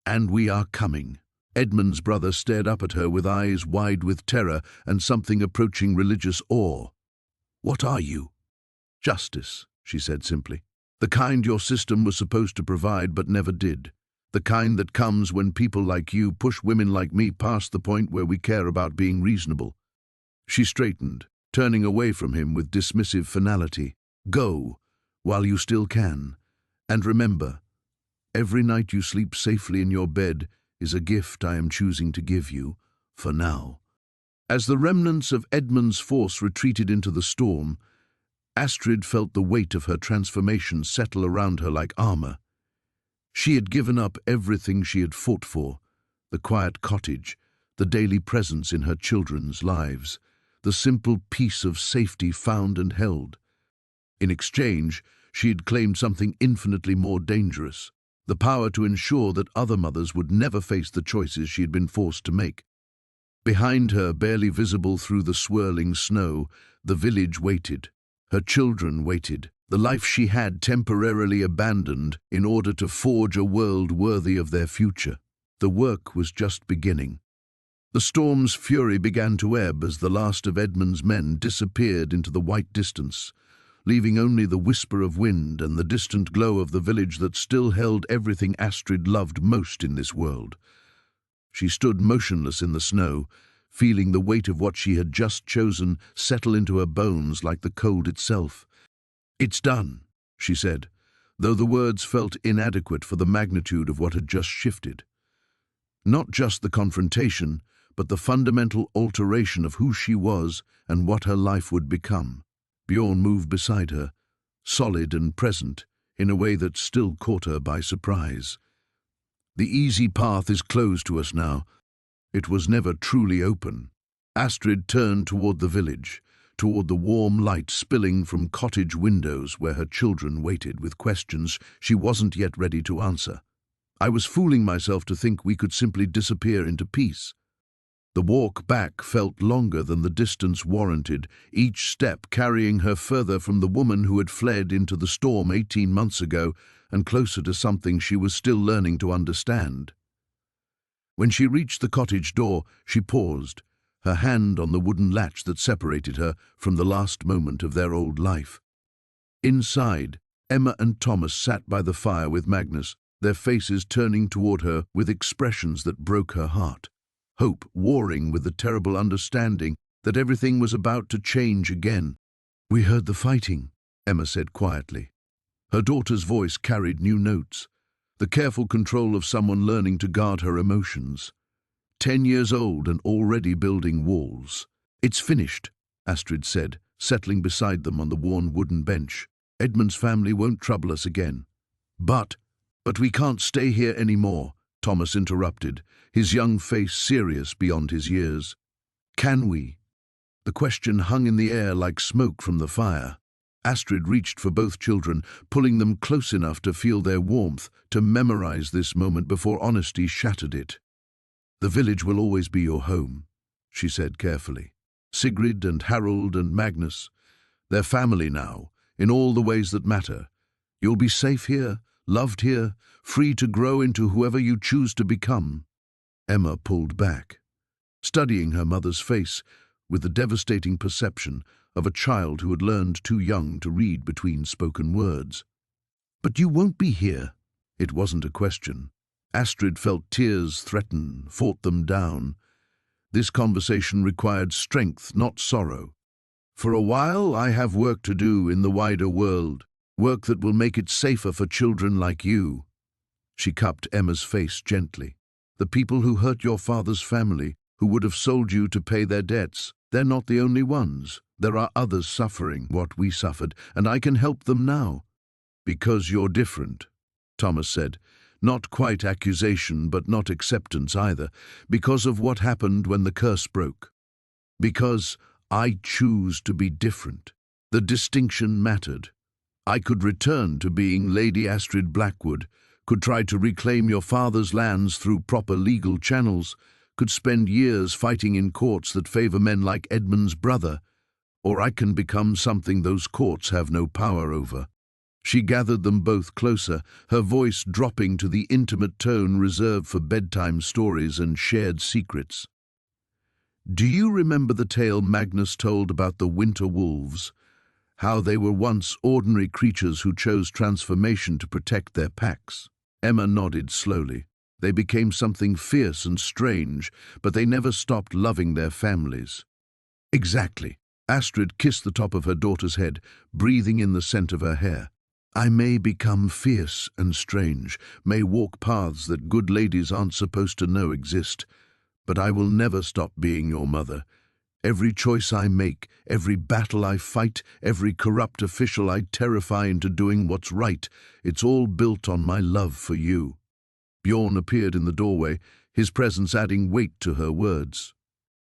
[SPEAKER 1] and we are coming." Edmund's brother stared up at her with eyes wide with terror and something approaching religious awe. "What are you?" "Justice," she said simply. "The kind your system was supposed to provide but never did. The kind that comes when people like you push women like me past the point where we care about being reasonable." She straightened, turning away from him with dismissive finality. "Go, while you still can. And remember, every night you sleep safely in your bed is a gift I am choosing to give you, for now." As the remnants of Edmund's force retreated into the storm, Astrid felt the weight of her transformation settle around her like armor. She had given up everything she had fought for, the quiet cottage, the daily presence in her children's lives, the simple peace of safety found and held. In exchange, she had claimed something infinitely more dangerous, the power to ensure that other mothers would never face the choices she had been forced to make. Behind her, barely visible through the swirling snow, the village waited. Her children waited, the life she had temporarily abandoned in order to forge a world worthy of their future. The work was just beginning. The storm's fury began to ebb as the last of Edmund's men disappeared into the white distance, leaving only the whisper of wind and the distant glow of the village that still held everything Astrid loved most in this world. She stood motionless in the snow, feeling the weight of what she had just chosen settle into her bones like the cold itself. "It's done," she said, though the words felt inadequate for the magnitude of what had just shifted. Not just the confrontation, but the fundamental alteration of who she was and what her life would become. Bjorn moved beside her, solid and present, in a way that still caught her by surprise. "The easy path is closed to us now. It was never truly open." Astrid turned toward the village, toward the warm light spilling from cottage windows where her children waited with questions she wasn't yet ready to answer. "I was fooling myself to think we could simply disappear into peace." The walk back felt longer than the distance warranted, each step carrying her further from the woman who had fled into the storm 18 months ago and closer to something she was still learning to understand. When she reached the cottage door, she paused, her hand on the wooden latch that separated her from the last moment of their old life. Inside, Emma and Thomas sat by the fire with Magnus, their faces turning toward her with expressions that broke her heart. Hope warring with the terrible understanding that everything was about to change again. "We heard the fighting," Emma said quietly. Her daughter's voice carried new notes, the careful control of someone learning to guard her emotions. 10 years old and already building walls. "It's finished," Astrid said, settling beside them on the worn wooden bench. "Edmund's family won't trouble us again." But we can't stay here anymore," Thomas interrupted, his young face serious beyond his years. "Can we?" The question hung in the air like smoke from the fire. Astrid reached for both children, pulling them close enough to feel their warmth, to memorize this moment before honesty shattered it. "The village will always be your home," she said carefully. "Sigrid and Harold and Magnus, they're family now, in all the ways that matter. You'll be safe here, loved here, free to grow into whoever you choose to become." Emma pulled back, studying her mother's face with the devastating perception of a child who had learned too young to read between spoken words. "But you won't be here." It wasn't a question. Astrid felt tears threaten, fought them down. This conversation required strength, not sorrow. "For a while, I have work to do in the wider world, work that will make it safer for children like you." She cupped Emma's face gently. "The people who hurt your father's family, who would have sold you to pay their debts, they're not the only ones. There are others suffering what we suffered, and I can help them now." "Because you're different," Thomas said. Not quite accusation, but not acceptance either. "Because of what happened when the curse broke. Because I choose to be different." The distinction mattered. "I could return to being Lady Astrid Blackwood, could try to reclaim your father's lands through proper legal channels, could spend years fighting in courts that favor men like Edmund's brother, or I can become something those courts have no power over." She gathered them both closer, her voice dropping to the intimate tone reserved for bedtime stories and shared secrets. "Do you remember the tale Magnus told about the winter wolves? How they were once ordinary creatures who chose transformation to protect their packs?" Emma nodded slowly. "They became something fierce and strange, but they never stopped loving their families." "Exactly." Astrid kissed the top of her daughter's head, breathing in the scent of her hair. "I may become fierce and strange, may walk paths that good ladies aren't supposed to know exist, but I will never stop being your mother. Every choice I make, every battle I fight, every corrupt official I terrify into doing what's right, it's all built on my love for you." Bjorn appeared in the doorway, his presence adding weight to her words.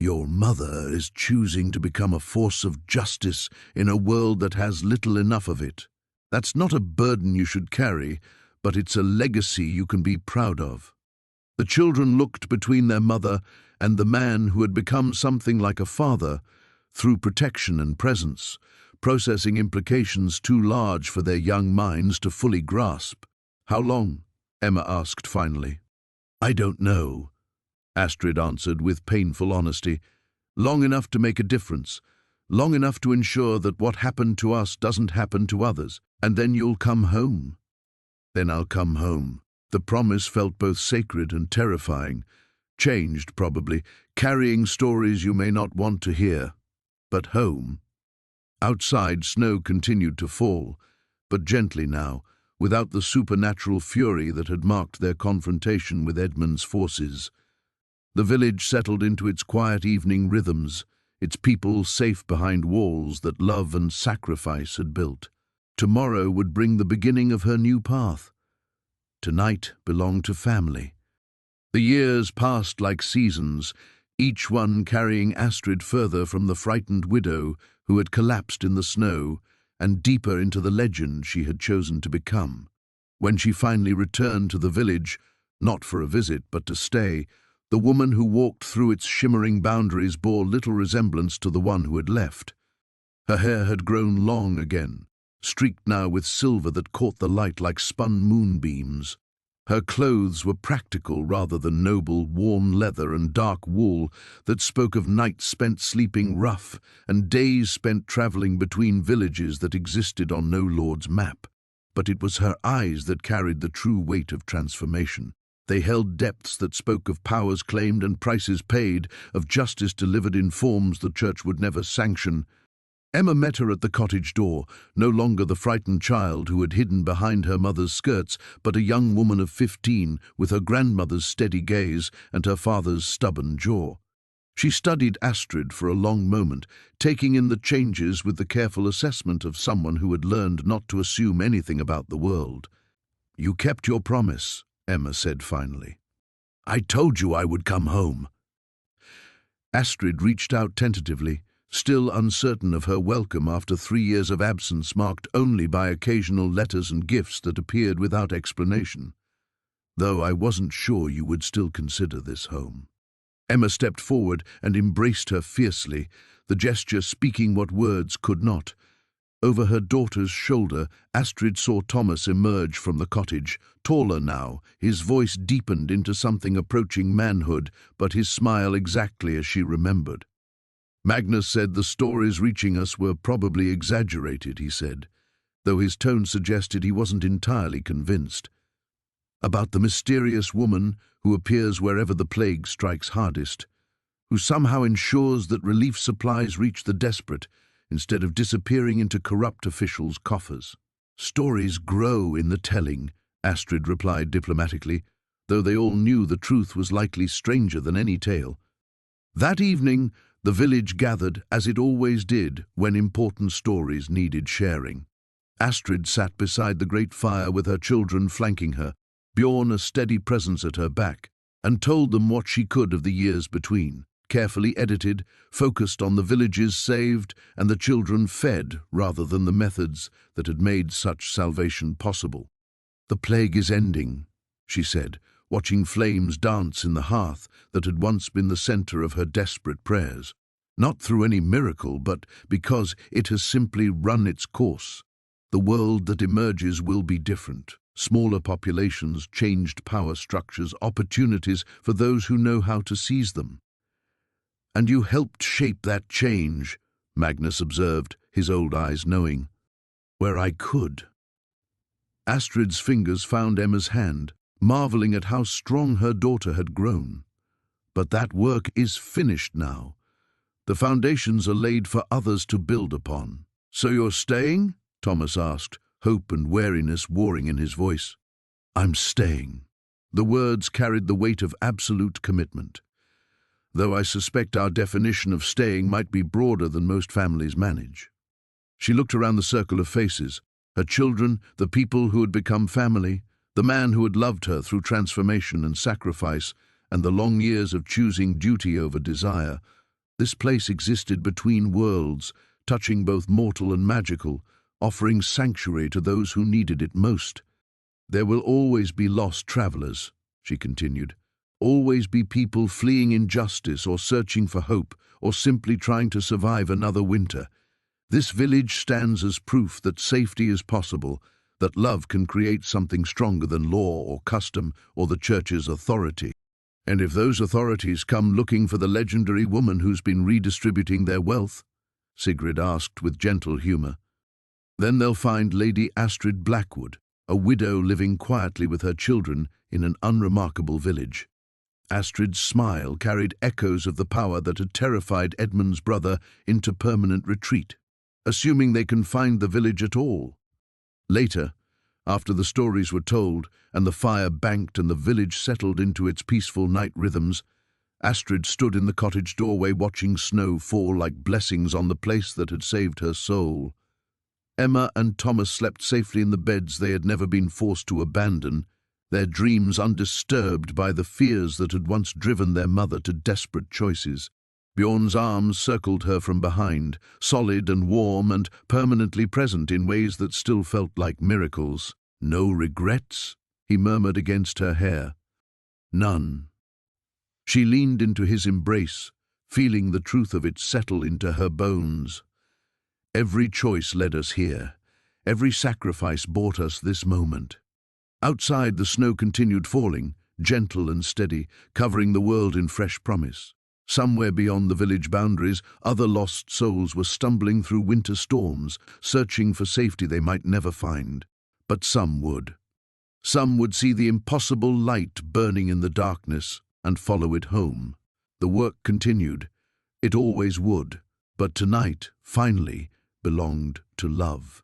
[SPEAKER 1] "Your mother is choosing to become a force of justice in a world that has little enough of it. That's not a burden you should carry, but it's a legacy you can be proud of." The children looked between their mother and the man who had become something like a father, through protection and presence, processing implications too large for their young minds to fully grasp. "How long?" Emma asked finally. "I don't know," Astrid answered with painful honesty. "Long enough to make a difference. Long enough to ensure that what happened to us doesn't happen to others. And then you'll come home." "Then I'll come home." The promise felt both sacred and terrifying. Changed, probably, carrying stories you may not want to hear. But home. Outside, snow continued to fall, but gently now, without the supernatural fury that had marked their confrontation with Edmund's forces. The village settled into its quiet evening rhythms, its people safe behind walls that love and sacrifice had built. Tomorrow would bring the beginning of her new path. Tonight belonged to family. The years passed like seasons, each one carrying Astrid further from the frightened widow who had collapsed in the snow and deeper into the legend she had chosen to become. When she finally returned to the village, not for a visit but to stay, the woman who walked through its shimmering boundaries bore little resemblance to the one who had left. Her hair had grown long again, streaked now with silver that caught the light like spun moonbeams. Her clothes were practical rather than noble, worn leather and dark wool that spoke of nights spent sleeping rough and days spent travelling between villages that existed on no lord's map. But it was her eyes that carried the true weight of transformation. They held depths that spoke of powers claimed and prices paid, of justice delivered in forms the church would never sanction. Emma met her at the cottage door, no longer the frightened child who had hidden behind her mother's skirts, but a young woman of 15, with her grandmother's steady gaze and her father's stubborn jaw. She studied Astrid for a long moment, taking in the changes with the careful assessment of someone who had learned not to assume anything about the world. "You kept your promise," Emma said finally. "I told you I would come home." Astrid reached out tentatively, still uncertain of her welcome after 3 years of absence marked only by occasional letters and gifts that appeared without explanation. "Though I wasn't sure you would still consider this home." Emma stepped forward and embraced her fiercely, the gesture speaking what words could not. Over her daughter's shoulder, Astrid saw Thomas emerge from the cottage, taller now. His voice deepened into something approaching manhood, but his smile exactly as she remembered. "Magnus said the stories reaching us were probably exaggerated," he said, though his tone suggested he wasn't entirely convinced. "About the mysterious woman who appears wherever the plague strikes hardest, who somehow ensures that relief supplies reach the desperate, instead of disappearing into corrupt officials' coffers." "Stories grow in the telling," Astrid replied diplomatically, though they all knew the truth was likely stranger than any tale. That evening, the village gathered, as it always did when important stories needed sharing. Astrid sat beside the great fire with her children flanking her, Bjorn a steady presence at her back, and told them what she could of the years between. Carefully edited, focused on the villages saved and the children fed rather than the methods that had made such salvation possible. "The plague is ending," she said, watching flames dance in the hearth that had once been the center of her desperate prayers. "Not through any miracle, but because it has simply run its course. The world that emerges will be different. Smaller populations, changed power structures, opportunities for those who know how to seize them." "And you helped shape that change," Magnus observed, his old eyes knowing. "Where I could." Astrid's fingers found Emma's hand, marveling at how strong her daughter had grown. "But that work is finished now. The foundations are laid for others to build upon." "So you're staying?" Thomas asked, hope and wariness warring in his voice. "I'm staying." The words carried the weight of absolute commitment, though I suspect our definition of staying might be broader than most families manage. She looked around the circle of faces, her children, the people who had become family, the man who had loved her through transformation and sacrifice, and the long years of choosing duty over desire. This place existed between worlds, touching both mortal and magical, offering sanctuary to those who needed it most. "There will always be lost travelers," she continued. "Always be people fleeing injustice or searching for hope or simply trying to survive another winter. This village stands as proof that safety is possible, that love can create something stronger than law or custom or the church's authority. And if those authorities come looking for the legendary woman who's been redistributing their wealth," Sigrid asked with gentle humor, "then they'll find Lady Astrid Blackwood, a widow living quietly with her children in an unremarkable village." Astrid's smile carried echoes of the power that had terrified Edmund's brother into permanent retreat, assuming they can find the village at all. Later, after the stories were told and the fire banked and the village settled into its peaceful night rhythms, Astrid stood in the cottage doorway watching snow fall like blessings on the place that had saved her soul. Emma and Thomas slept safely in the beds they had never been forced to abandon, their dreams undisturbed by the fears that had once driven their mother to desperate choices. Bjorn's arms circled her from behind, solid and warm and permanently present in ways that still felt like miracles. "No regrets?" he murmured against her hair. "None." She leaned into his embrace, feeling the truth of it settle into her bones. "Every choice led us here. Every sacrifice brought us this moment." Outside, the snow continued falling, gentle and steady, covering the world in fresh promise. Somewhere beyond the village boundaries, other lost souls were stumbling through winter storms, searching for safety they might never find. But some would. Some would see the impossible light burning in the darkness and follow it home. The work continued. It always would, but tonight, finally, belonged to love.